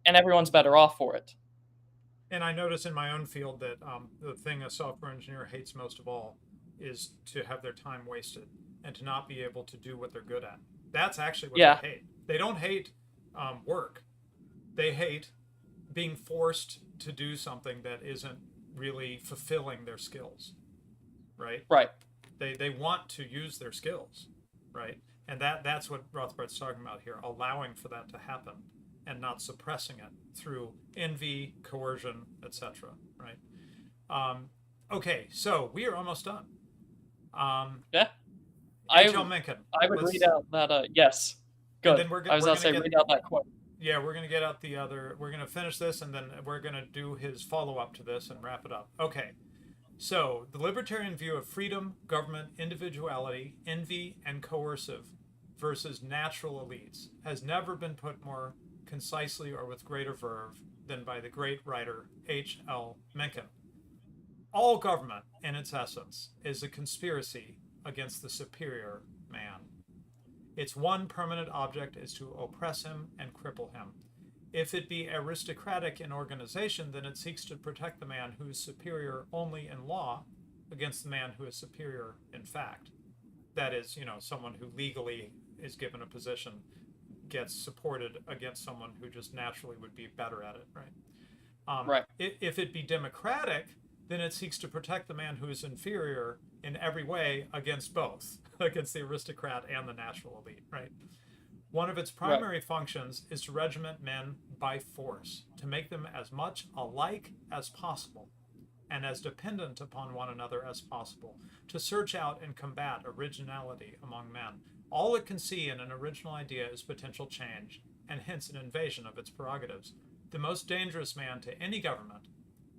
and everyone's better off for it.
And I notice in my own field that the thing a software engineer hates most of all is to have their time wasted and to not be able to do what they're good at. That's actually what
Yeah.
they hate. They don't hate work. They hate being forced to do something that isn't really fulfilling their skills, right?
Right.
They want to use their skills, right? And that's what Rothbard's talking about here, allowing for that to happen and not suppressing it through envy, coercion, etc. Right? Okay, so we are almost done.
Yeah.
H.L. Menken.
I would read out that. Yes. Good.
And then
I was about to say, read out that quote.
Yeah, we're going to get out the other. We're going to finish this, and then we're going to do his follow-up to this and wrap it up. Okay. So, the libertarian view of freedom, government, individuality, envy, and coercive versus natural elites has never been put more concisely or with greater verve than by the great writer H.L. Mencken. All government, in its essence, is a conspiracy against the superior man. Its one permanent object is to oppress him and cripple him. If it be aristocratic in organization, then it seeks to protect the man who is superior only in law against the man who is superior in fact. That is, someone who legally is given a position gets supported against someone who just naturally would be better at it, right?
Right.
If it be democratic, then it seeks to protect the man who is inferior in every way against both, against the aristocrat and the natural elite, right? One of its primary functions is to regiment men by force, to make them as much alike as possible and as dependent upon one another as possible, to search out and combat originality among men. All it can see in an original idea is potential change, and hence an invasion of its prerogatives. The most dangerous man to any government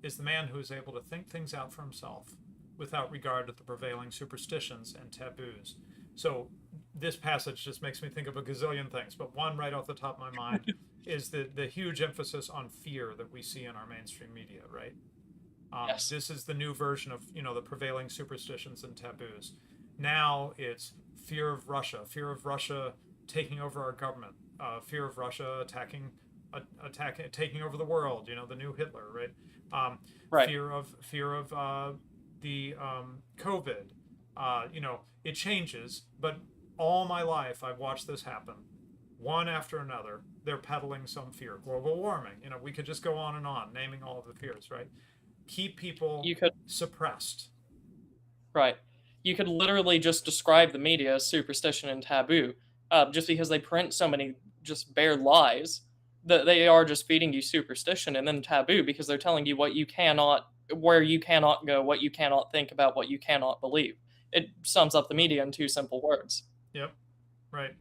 is the man who is able to think things out for himself without regard to the prevailing superstitions and taboos. So this passage just makes me think of a gazillion things, but one right off the top of my mind is the huge emphasis on fear that we see in our mainstream media, right?
Yes.
This is the new version of, the prevailing superstitions and taboos. Now it's fear of Russia taking over our government, fear of Russia taking over the world, the new Hitler, right?
Right.
Fear of the COVID. It changes, but all my life I've watched this happen, one after another. They're peddling some fear. Global warming. We could just go on and on, naming all of the fears, right? Keep people suppressed.
Right. You could literally just describe the media as superstition and taboo, just because they print so many just bare lies that they are just feeding you superstition and then taboo because they're telling you what you cannot, where you cannot go, what you cannot think about, what you cannot believe. It sums up the media in two simple words.
Yep. Right.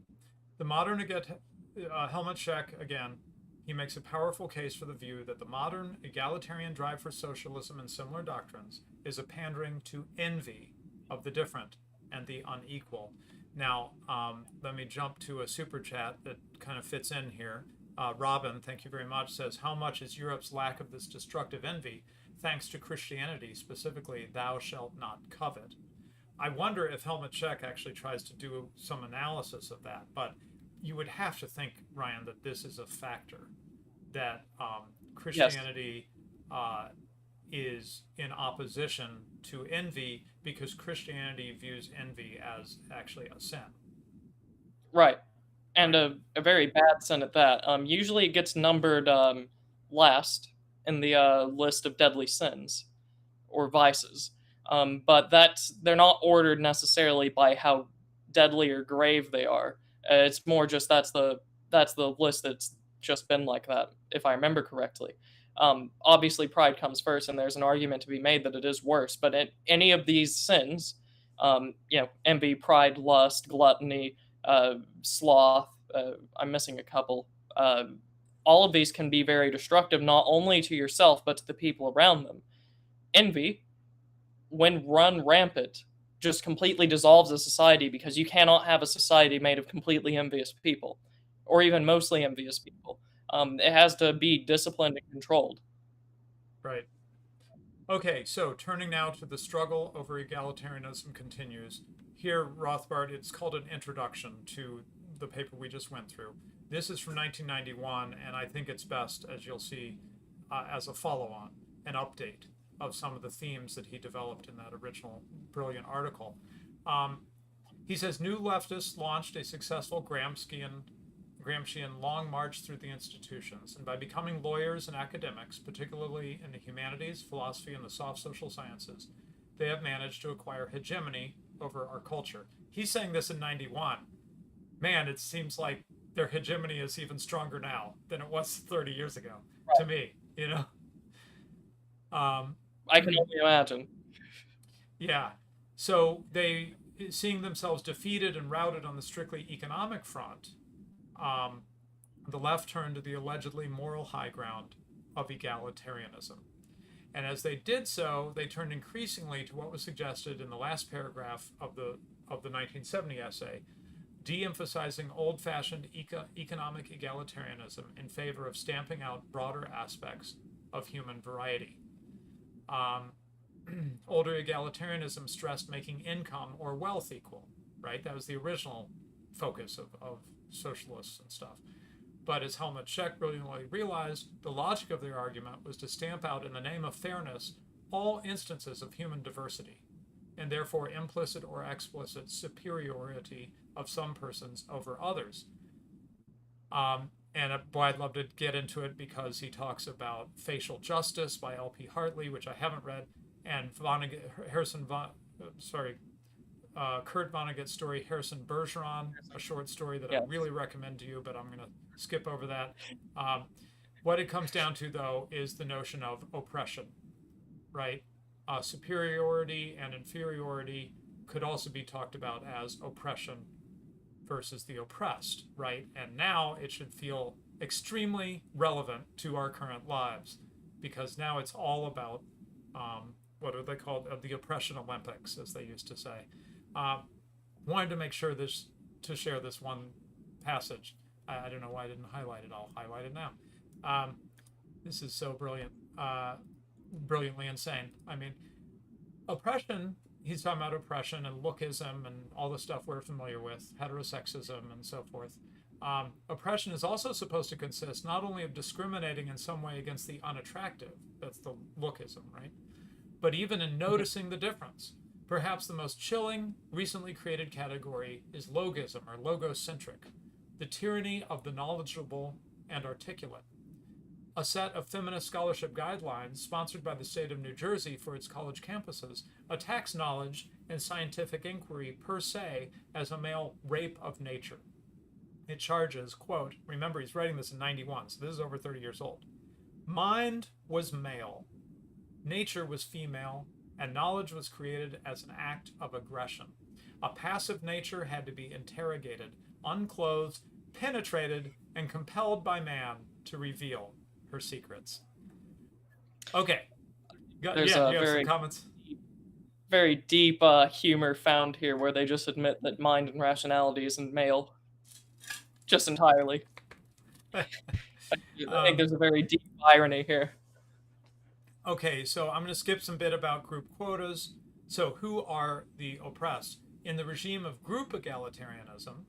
The modern Helmut Schek, again, he makes a powerful case for the view that the modern egalitarian drive for socialism and similar doctrines is a pandering to envy of the different and the unequal. Now, let me jump to a super chat that kind of fits in here. Robin, thank you very much, says, how much is Europe's lack of this destructive envy thanks to Christianity, specifically, thou shalt not covet? I wonder if Helmut Schek actually tries to do some analysis of that, but you would have to think, Ryan, that this is a factor, that Christianity is in opposition to envy because Christianity views envy as actually a sin.
Right. And a very bad sin at that. Usually it gets numbered last in the list of deadly sins or vices. But they're not ordered necessarily by how deadly or grave they are. It's more just that's the list that's just been like that, if I remember correctly. Obviously, pride comes first, and there's an argument to be made that it is worse. But in any of these sins, envy, pride, lust, gluttony, sloth, I'm missing a couple. All of these can be very destructive, not only to yourself, but to the people around them. Envy, when run rampant, just completely dissolves a society because you cannot have a society made of completely envious people, or even mostly envious people. It has to be disciplined and controlled.
Right. Okay, so turning now to the struggle over egalitarianism continues. Here, Rothbard, it's called an introduction to the paper we just went through. This is from 1991, and I think it's best, as you'll see, as a follow-on, an update of some of the themes that he developed in that original brilliant article. He says new leftists launched a successful Gramscian long march through the institutions, and by becoming lawyers and academics, particularly in the humanities, philosophy, and the soft social sciences, they have managed to acquire hegemony over our culture. He's saying this in 91. Man, it seems like their hegemony is even stronger now than it was 30 years ago, to me, you know?
I can only imagine.
Yeah. So they, seeing themselves defeated and routed on the strictly economic front, the left turned to the allegedly moral high ground of egalitarianism. And as they did so, they turned increasingly to what was suggested in the last paragraph of the 1970 essay, de-emphasizing old-fashioned economic egalitarianism in favor of stamping out broader aspects of human variety. Older egalitarianism stressed making income or wealth equal, right? That was the original focus of socialists and stuff. But as Helmut Schacht brilliantly realized, the logic of their argument was to stamp out in the name of fairness all instances of human diversity, and therefore implicit or explicit superiority of some persons over others. And boy, I'd love to get into it because he talks about Facial Justice by L.P. Hartley, which I haven't read, and Kurt Vonnegut's story, Harrison Bergeron, a short story that I really recommend to you, but I'm going to skip over that. What it comes down to, though, is the notion of oppression, right? Superiority and inferiority could also be talked about as oppression versus the oppressed, right? And now it should feel extremely relevant to our current lives because now it's all about, what are they called? The oppression Olympics, as they used to say. Wanted to make sure to share this one passage. I don't know why I didn't highlight it. I'll highlight it now. This is so brilliant, brilliantly insane. I mean, oppression, he's talking about oppression and lookism and all the stuff we're familiar with, heterosexism and so forth. Oppression is also supposed to consist not only of discriminating in some way against the unattractive, that's the lookism, right? But even in noticing the difference. Perhaps the most chilling, recently created category is logism or logocentric, the tyranny of the knowledgeable and articulate. A set of feminist scholarship guidelines sponsored by the state of New Jersey for its college campuses attacks knowledge and scientific inquiry per se as a male rape of nature. It charges, quote, remember he's writing this in 91, so this is over 30 years old. Mind was male, nature was female, and knowledge was created as an act of aggression. A passive nature had to be interrogated, unclothed, penetrated, and compelled by man to reveal her secrets. Okay.
There's
you
a
have some comments?
Very deep humor found here where they just admit that mind and rationality isn't male. Just entirely. I think there's a very deep irony here.
Okay, so I'm going to skip some bit about group quotas. So who are the oppressed? In the regime of group egalitarianism,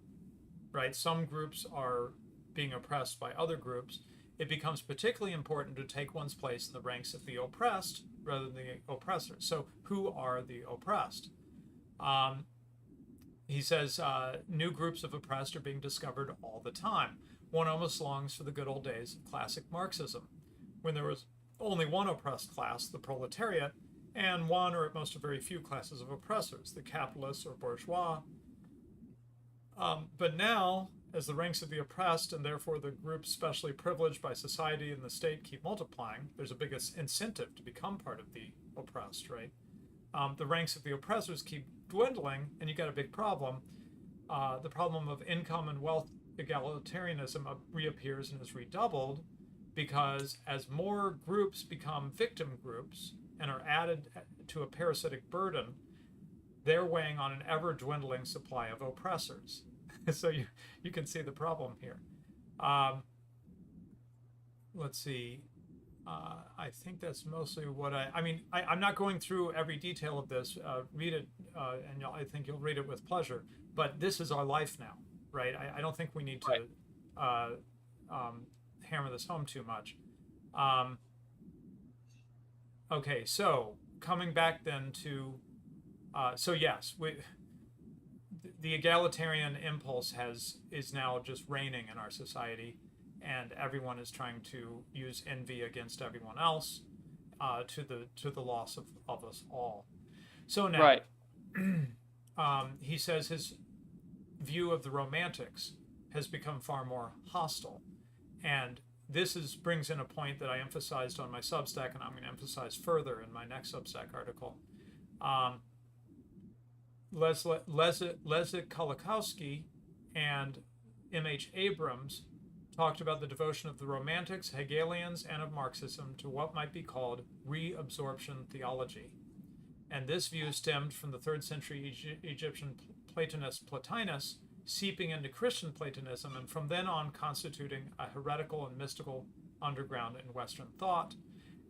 right, some groups are being oppressed by other groups. It becomes particularly important to take one's place in the ranks of the oppressed rather than the oppressors. So who are the oppressed? He says new groups of oppressed are being discovered all the time. One almost longs for the good old days of classic Marxism, when there was only one oppressed class, the proletariat, and one or at most a very few classes of oppressors, the capitalists or bourgeois. But now, as the ranks of the oppressed and therefore the groups specially privileged by society and the state keep multiplying, there's a big incentive to become part of the oppressed, right? The ranks of the oppressors keep dwindling, and you got a big problem. The problem of income and wealth egalitarianism reappears and is redoubled because as more groups become victim groups and are added to a parasitic burden, they're weighing on an ever-dwindling supply of oppressors. So you can see the problem here. Let's see. I think that's mostly what I'm not going through every detail of this. Read it, and I think you'll read it with pleasure. But this is our life now, right? I don't think we need to hammer this home too much. Okay, so coming back then to, so yes, the egalitarian impulse is now just reigning in our society, and everyone is trying to use envy against everyone else, to the loss of us all. So now,
Right.
he says his view of the Romantics has become far more hostile, and this brings in a point that I emphasized on my Substack, and I'm going to emphasize further in my next Substack article. Leszek Kolakowski and M.H. Abrams talked about the devotion of the Romantics, Hegelians, and of Marxism to what might be called reabsorption theology. And this view stemmed from the 3rd century Egyptian Platonist Plotinus, seeping into Christian Platonism, and from then on constituting a heretical and mystical underground in Western thought.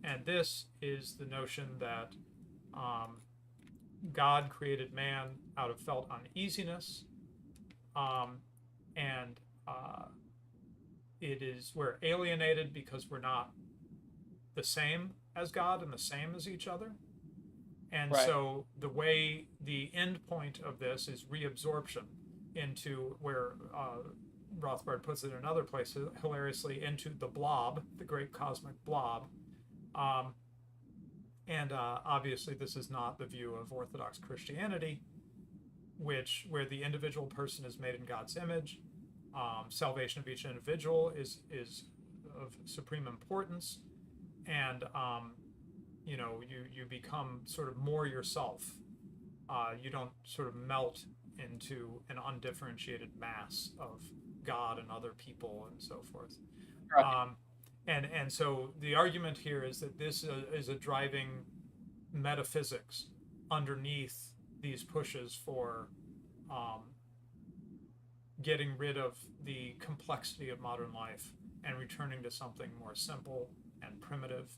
And this is the notion that God created man out of felt uneasiness, and we're alienated because we're not the same as God and the same as each other. And so the end point of this is reabsorption into where Rothbard puts it in other places, hilariously, into the blob, the great cosmic blob. And obviously this is not the view of Orthodox Christianity, where the individual person is made in God's image. Salvation of each individual is of supreme importance, and you become sort of more yourself. You don't sort of melt into an undifferentiated mass of God and other people and so forth.
Right.
And so the argument here is that this is a driving metaphysics underneath these pushes for getting rid of the complexity of modern life and returning to something more simple and primitive.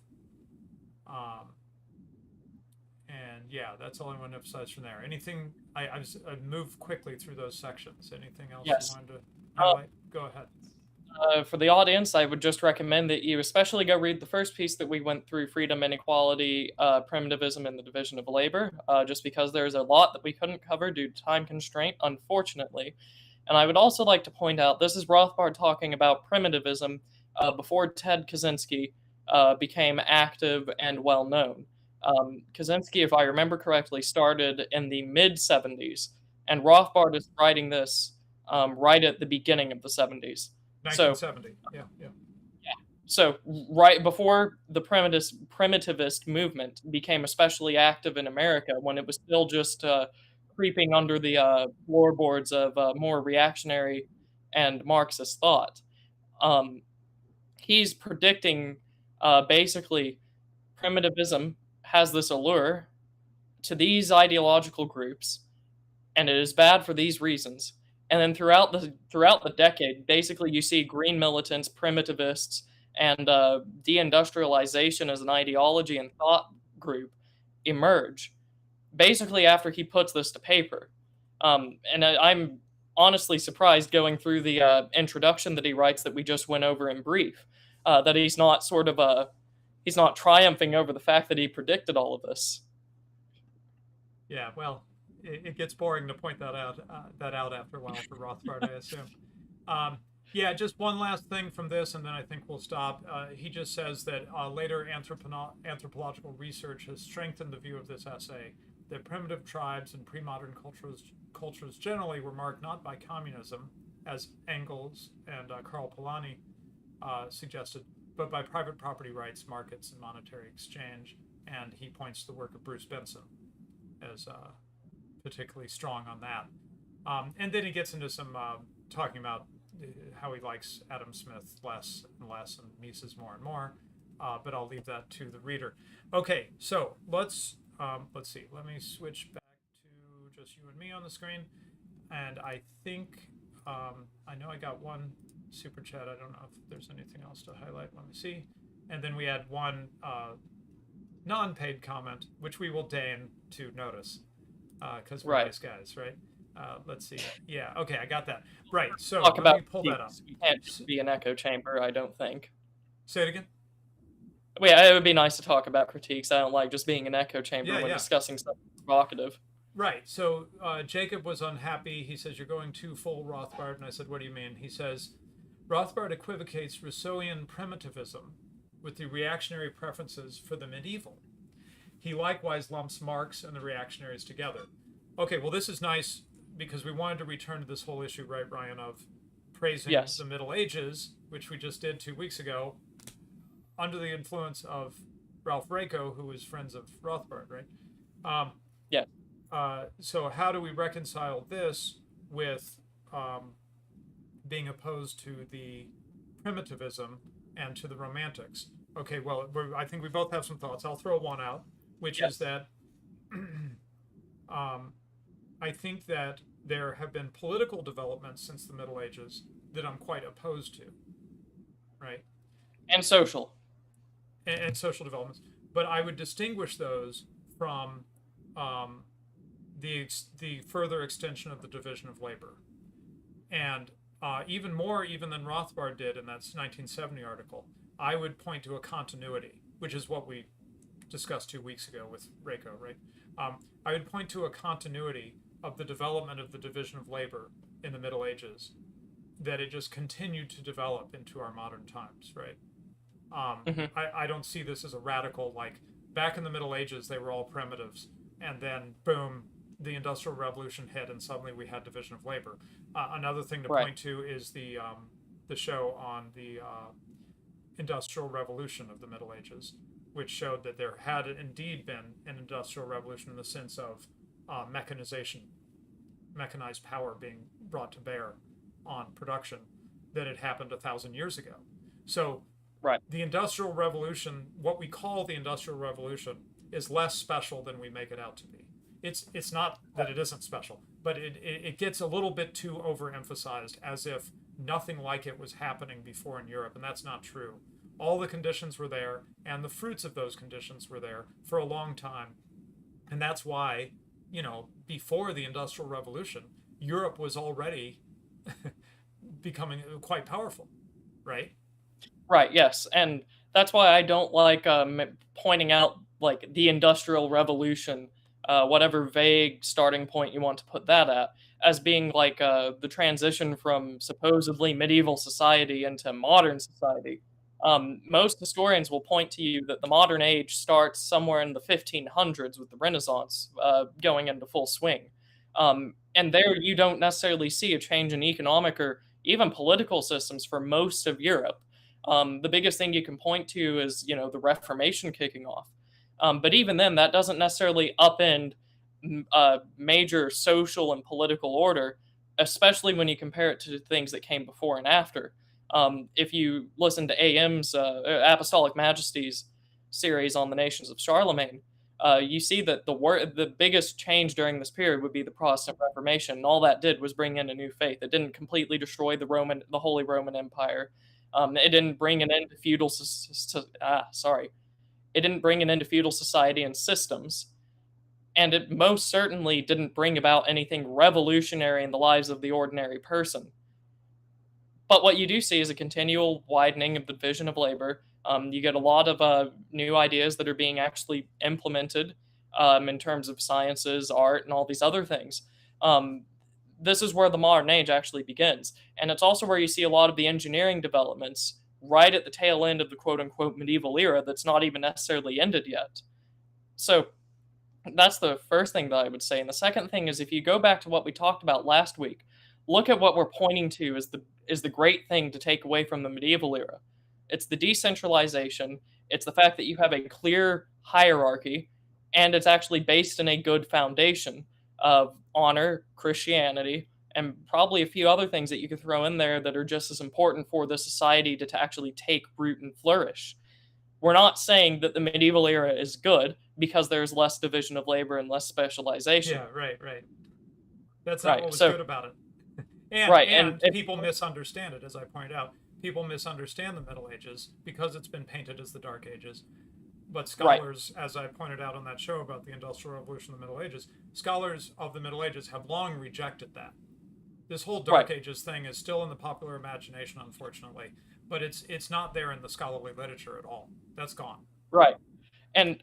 And yeah, that's all I want to emphasize from there. Anything, I moved quickly through those sections. Anything else you wanted to highlight? Go ahead.
For the audience, I would just recommend that you especially go read the first piece that we went through, Freedom, Inequality, Primitivism, and the Division of Labor, just because there's a lot that we couldn't cover due to time constraint, unfortunately. And I would also like to point out, this is Rothbard talking about primitivism before Ted Kaczynski became active and well-known. Kaczynski, if I remember correctly, started in the mid-70s, and Rothbard is writing this right at the beginning of the 70s.
1970, yeah.
So right before the primitivist movement became especially active in America, when it was still just creeping under the floorboards of more reactionary and Marxist thought, he's predicting basically primitivism has this allure to these ideological groups, and it is bad for these reasons. And then throughout the decade, basically you see green militants, primitivists, and deindustrialization as an ideology and thought group emerge. Basically, after he puts this to paper, and I'm honestly surprised going through the introduction that he writes that we just went over in brief, that he's not he's not triumphing over the fact that he predicted all of this.
Yeah, well, it gets boring to point that out after a while for Rothbard, I assume. Yeah, just one last thing from this, and then I think we'll stop. He just says that later anthropological research has strengthened the view of this essay that primitive tribes and pre-modern cultures generally were marked not by communism, as Engels and Karl Polanyi suggested, but by private property rights, markets, and monetary exchange. And he points to the work of Bruce Benson as particularly strong on that. And then he gets into some talking about how he likes Adam Smith less and less and Mises more and more. But I'll leave that to the reader. Okay, so let's see. Let me switch back to just you and me on the screen. And I think I know I got one super chat. I don't know if there's anything else to highlight. Let me see. And then we had one non-paid comment, which we will deign to notice because we're nice guys, right? Let's see. Yeah, okay, I got that. Right, so
Talk
let
about
me pull that up.
We can't just be an echo chamber, I don't think.
Say it again?
Well, yeah, it would be nice to talk about critiques. I don't like just being an echo chamber
Yeah,
when
yeah.
discussing something provocative.
Right. So Jacob was unhappy. He says, "You're going too full Rothbard." And I said, "What do you mean?" He says, "Rothbard equivocates Rousseauian primitivism with the reactionary preferences for the medieval. He likewise lumps Marx and the reactionaries together." Okay, well, this is nice because we wanted to return to this whole issue, right, Brian, of praising the
Yes.
Middle Ages, which we just did 2 weeks ago, under the influence of Ralph Raico, who was friends of Rothbard, right? Um,
Yeah.
so how do we reconcile this with um, being opposed to the primitivism and to the romantics? Okay, well, I think we both have some thoughts. I'll throw one out, which is
Yes.
that I think that there have been political developments since the Middle Ages that I'm quite opposed to, right?
And social.
And social developments, but I would distinguish those from um, the further extension of the division of labor, and even more even than Rothbard did in that 1970 article. I would point to a continuity, which is what we discussed 2 weeks ago with Reiko, right? I would point to a continuity of the development of the division of labor in the Middle Ages, that it just continued to develop into our modern times, right?
Hmm.
I don't see this as a radical, like back in the Middle Ages, they were all primitives, and then boom, the Industrial Revolution hit, and suddenly we had division of labor. Another thing to
Right.
point to is the show on the Industrial Revolution of the Middle Ages, which showed that there had indeed been an Industrial Revolution in the sense of mechanization, mechanized power being brought to bear on production, that had happened 1,000 years ago. So
Right.
the Industrial Revolution, what we call the Industrial Revolution, is less special than we make it out to be. It's not that it isn't special, but it gets a little bit too overemphasized, as if nothing like it was happening before in Europe, and that's not true. All the conditions were there, and the fruits of those conditions were there for a long time, and that's why, before the Industrial Revolution, Europe was already becoming quite powerful, right?
Right. Yes. And that's why I don't like pointing out like the Industrial Revolution, whatever vague starting point you want to put that at, as being like the transition from supposedly medieval society into modern society. Most historians will point to you that the modern age starts somewhere in the 1500s with the Renaissance going into full swing. And there you don't necessarily see a change in economic or even political systems for most of Europe. The biggest thing you can point to is, the Reformation kicking off. But even then, that doesn't necessarily upend major social and political order, especially when you compare it to things that came before and after. If you listen to AM's Apostolic Majesties series on the nations of Charlemagne, you see that the biggest change during this period would be the Protestant Reformation. And all that did was bring in a new faith. It didn't completely destroy the Holy Roman Empire. It didn't bring an end to It didn't bring an end to feudal society and systems, and it most certainly didn't bring about anything revolutionary in the lives of the ordinary person. But what you do see is a continual widening of the division of labor. You get a lot of new ideas that are being actually implemented in terms of sciences, art, and all these other things. This is where the modern age actually begins. And it's also where you see a lot of the engineering developments right at the tail end of the quote unquote medieval era that's not even necessarily ended yet. So that's the first thing that I would say. And the second thing is, if you go back to what we talked about last week, look at what we're pointing to as the great thing to take away from the medieval era. It's the decentralization, it's the fact that you have a clear hierarchy, and it's actually based in a good foundation of honor, Christianity, and probably a few other things that you could throw in there that are just as important for the society to actually take root and flourish. We're not saying that the medieval era is good because there's less division of labor and less specialization.
Yeah, right, right. That's not
Right.
what was
So,
good about it. And
right.
and people misunderstand it, as I pointed out. People misunderstand the Middle Ages because it's been painted as the Dark Ages. But
Right.
scholars, as I pointed out on that show about the Industrial Revolution of the Middle Ages, scholars of the Middle Ages have long rejected that. This whole
Right.
Dark Ages thing is still in the popular imagination, unfortunately. but it's not there in the scholarly literature at all. That's gone.
Right. And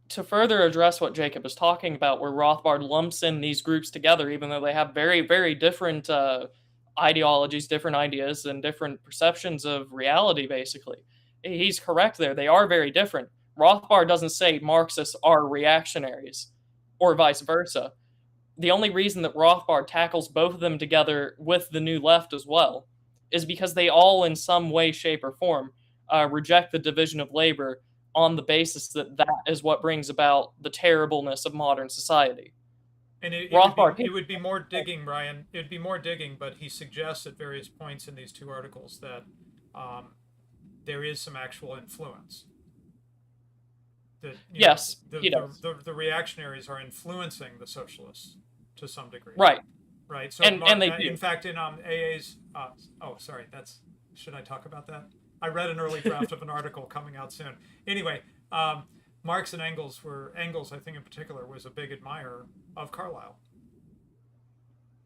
to further address what Jacob is talking about, where Rothbard lumps in these groups together, even though they have very, very different ideologies, different ideas, and different perceptions of reality, basically. He's correct there. They are very different. Rothbard doesn't say Marxists are reactionaries, or vice versa. The only reason that Rothbard tackles both of them together with the New Left as well is because they all, in some way, shape, or form, reject the division of labor on the basis that that is what brings about the terribleness of modern society.
And it
Rothbard,
would be more digging, Brian. It'd be more digging, but he suggests at various points in these two articles that there is some actual influence. That,
yes,
he does. The reactionaries are influencing the socialists to some degree.
Right.
Right. So,
and they do.
In fact, in AA's. Oh, sorry. Should I talk about that? I read an early draft of an article coming out soon. Anyway, Marx and Engels, I think in particular, was a big admirer of Carlyle.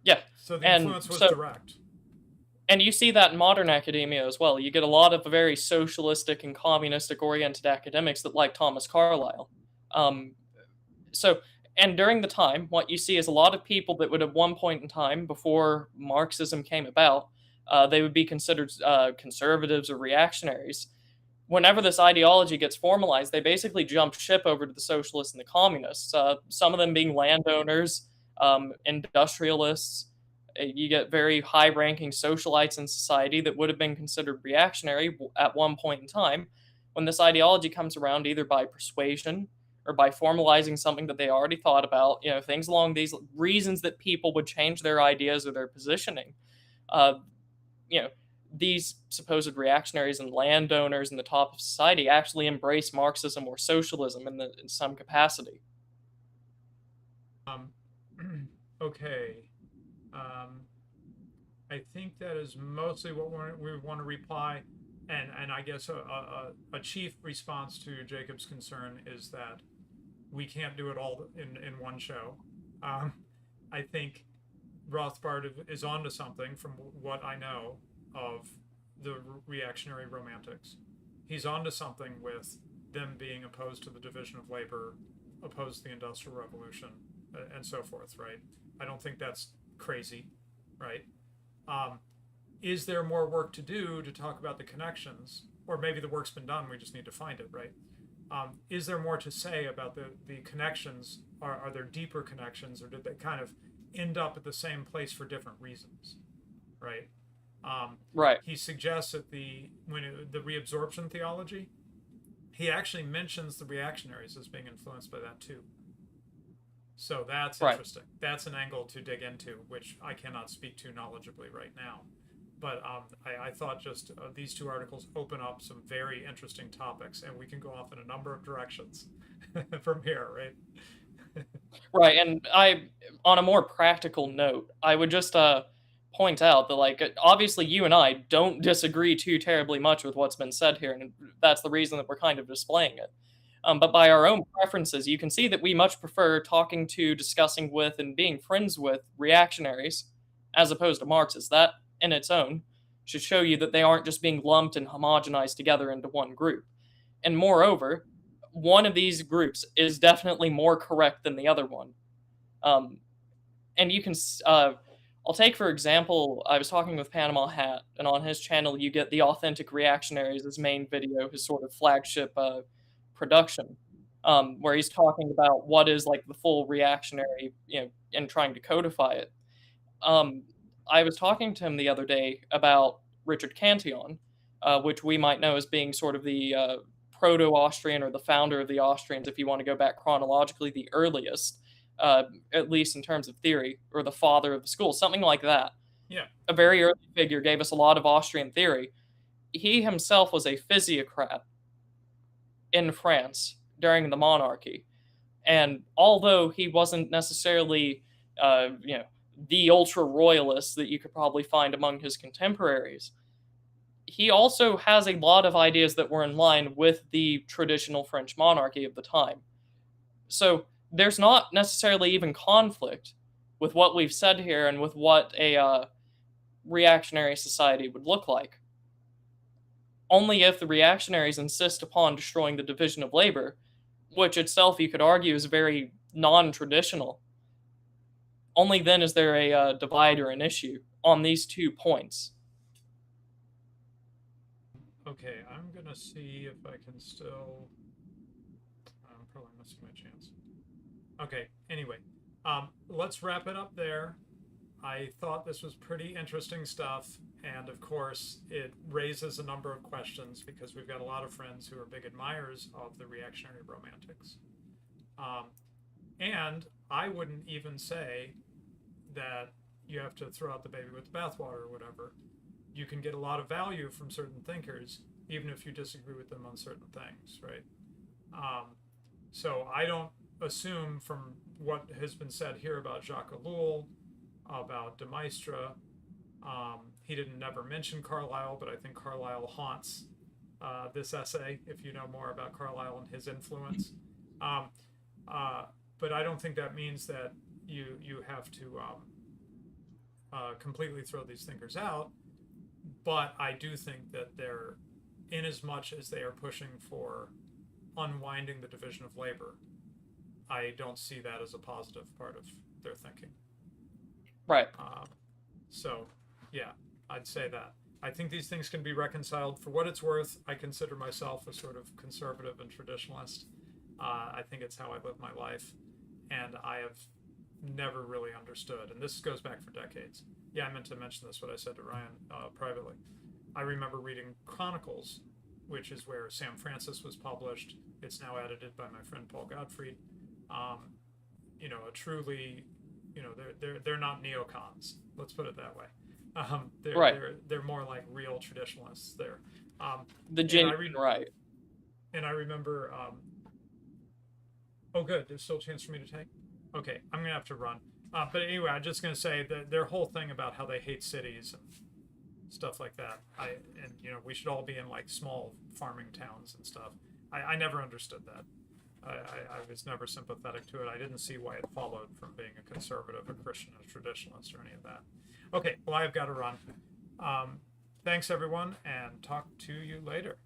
Yeah.
So the influence was direct.
And you see that in modern academia as well. You get a lot of very socialistic and communistic oriented academics that like Thomas Carlyle. And during the time, what you see is a lot of people that would at one point in time, before Marxism came about, they would be considered conservatives or reactionaries. Whenever this ideology gets formalized, they basically jump ship over to the socialists and the communists, some of them being landowners, industrialists. You get very high-ranking socialites in society that would have been considered reactionary at one point in time. When this ideology comes around, either by persuasion or by formalizing something that they already thought about, things along these reasons that people would change their ideas or their positioning, these supposed reactionaries and landowners in the top of society actually embrace Marxism or socialism in some capacity.
Okay. I think that is mostly what we want to reply. And I guess a chief response to Jacob's concern is that we can't do it all in one show. I think Rothbard is onto something from what I know of the reactionary romantics. He's onto something with them being opposed to the division of labor, opposed to the Industrial Revolution, and so forth, right? I don't think that's crazy, right? Is there more work to do to talk about the connections? Or maybe the work's been done, we just need to find it, right? Is there more to say about the connections? Are there deeper connections, or did they kind of end up at the same place for different reasons, right?
Right.
He suggests that the reabsorption theology, he actually mentions the reactionaries as being influenced by that too. So that's interesting. That's an angle to dig into, which I cannot speak to knowledgeably right now. But I thought just these two articles open up some very interesting topics, and we can go off in a number of directions from here, right?
Right, and on a more practical note, I would just point out that, obviously you and I don't disagree too terribly much with what's been said here, and that's the reason that we're kind of displaying it. But by our own preferences, you can see that we much prefer talking to, discussing with, and being friends with reactionaries as opposed to Marxists. That, in its own, should show you that they aren't just being lumped and homogenized together into one group. And moreover, one of these groups is definitely more correct than the other one. And you can, I'll take, for example, I was talking with Panama Hat, and on his channel you get the Authentic Reactionaries, his main video, his sort of flagship production, where he's talking about what is the full reactionary, and trying to codify it. I was talking to him the other day about Richard Cantillon, which we might know as being sort of the proto-Austrian, or the founder of the Austrians, if you want to go back chronologically, the earliest, at least in terms of theory, or the father of the school, something like that.
Yeah.
A very early figure, gave us a lot of Austrian theory. He himself was a physiocrat in France during the monarchy. And although he wasn't necessarily, the ultra-royalist that you could probably find among his contemporaries, he also has a lot of ideas that were in line with the traditional French monarchy of the time. So there's not necessarily even conflict with what we've said here and with what a reactionary society would look like. only if the reactionaries insist upon destroying the division of labor, which itself you could argue is very non-traditional. Only then is there a divide or an issue on these 2 points.
Okay, I'm gonna see if I can still. I'm probably missing my chance. Okay, anyway, let's wrap it up there. I thought this was pretty interesting stuff, and of course, it raises a number of questions because we've got a lot of friends who are big admirers of the reactionary romantics. And I wouldn't even say that you have to throw out the baby with the bathwater or whatever. You can get a lot of value from certain thinkers, even if you disagree with them on certain things, right? So I don't assume from what has been said here about Jacques Ellul, about de Maistre, he didn't never mention Carlyle, but I think Carlyle haunts this essay, if you know more about Carlyle and his influence. But I don't think that means that you have to completely throw these thinkers out. But I do think that they're, in as much as they are pushing for unwinding the division of labor, I don't see that as a positive part of their thinking.
Right.
So, yeah, I'd say that. I think these things can be reconciled. For what it's worth, I consider myself a sort of conservative and traditionalist. I think it's how I live my life. And I have never really understood, and this goes back for decades. Yeah, I meant to mention this, what I said to Ryan privately. I remember reading Chronicles, which is where Sam Francis was published. It's now edited by my friend Paul Gottfried. You know, a truly, you know, they're not neocons. Let's put it that way. They're more like real traditionalists. They're
the genuine right.
And I remember. Oh, good. There's still a chance for me to take. Okay, I'm gonna have to run. But anyway, I'm just gonna say that their whole thing about how they hate cities and stuff like that. And you know, we should all be in like small farming towns and stuff. I never understood that. I was never sympathetic to it. I didn't see why it followed from being a conservative, a Christian, a traditionalist, or any of that. Okay, well, I've got to run. Thanks, everyone, and talk to you later.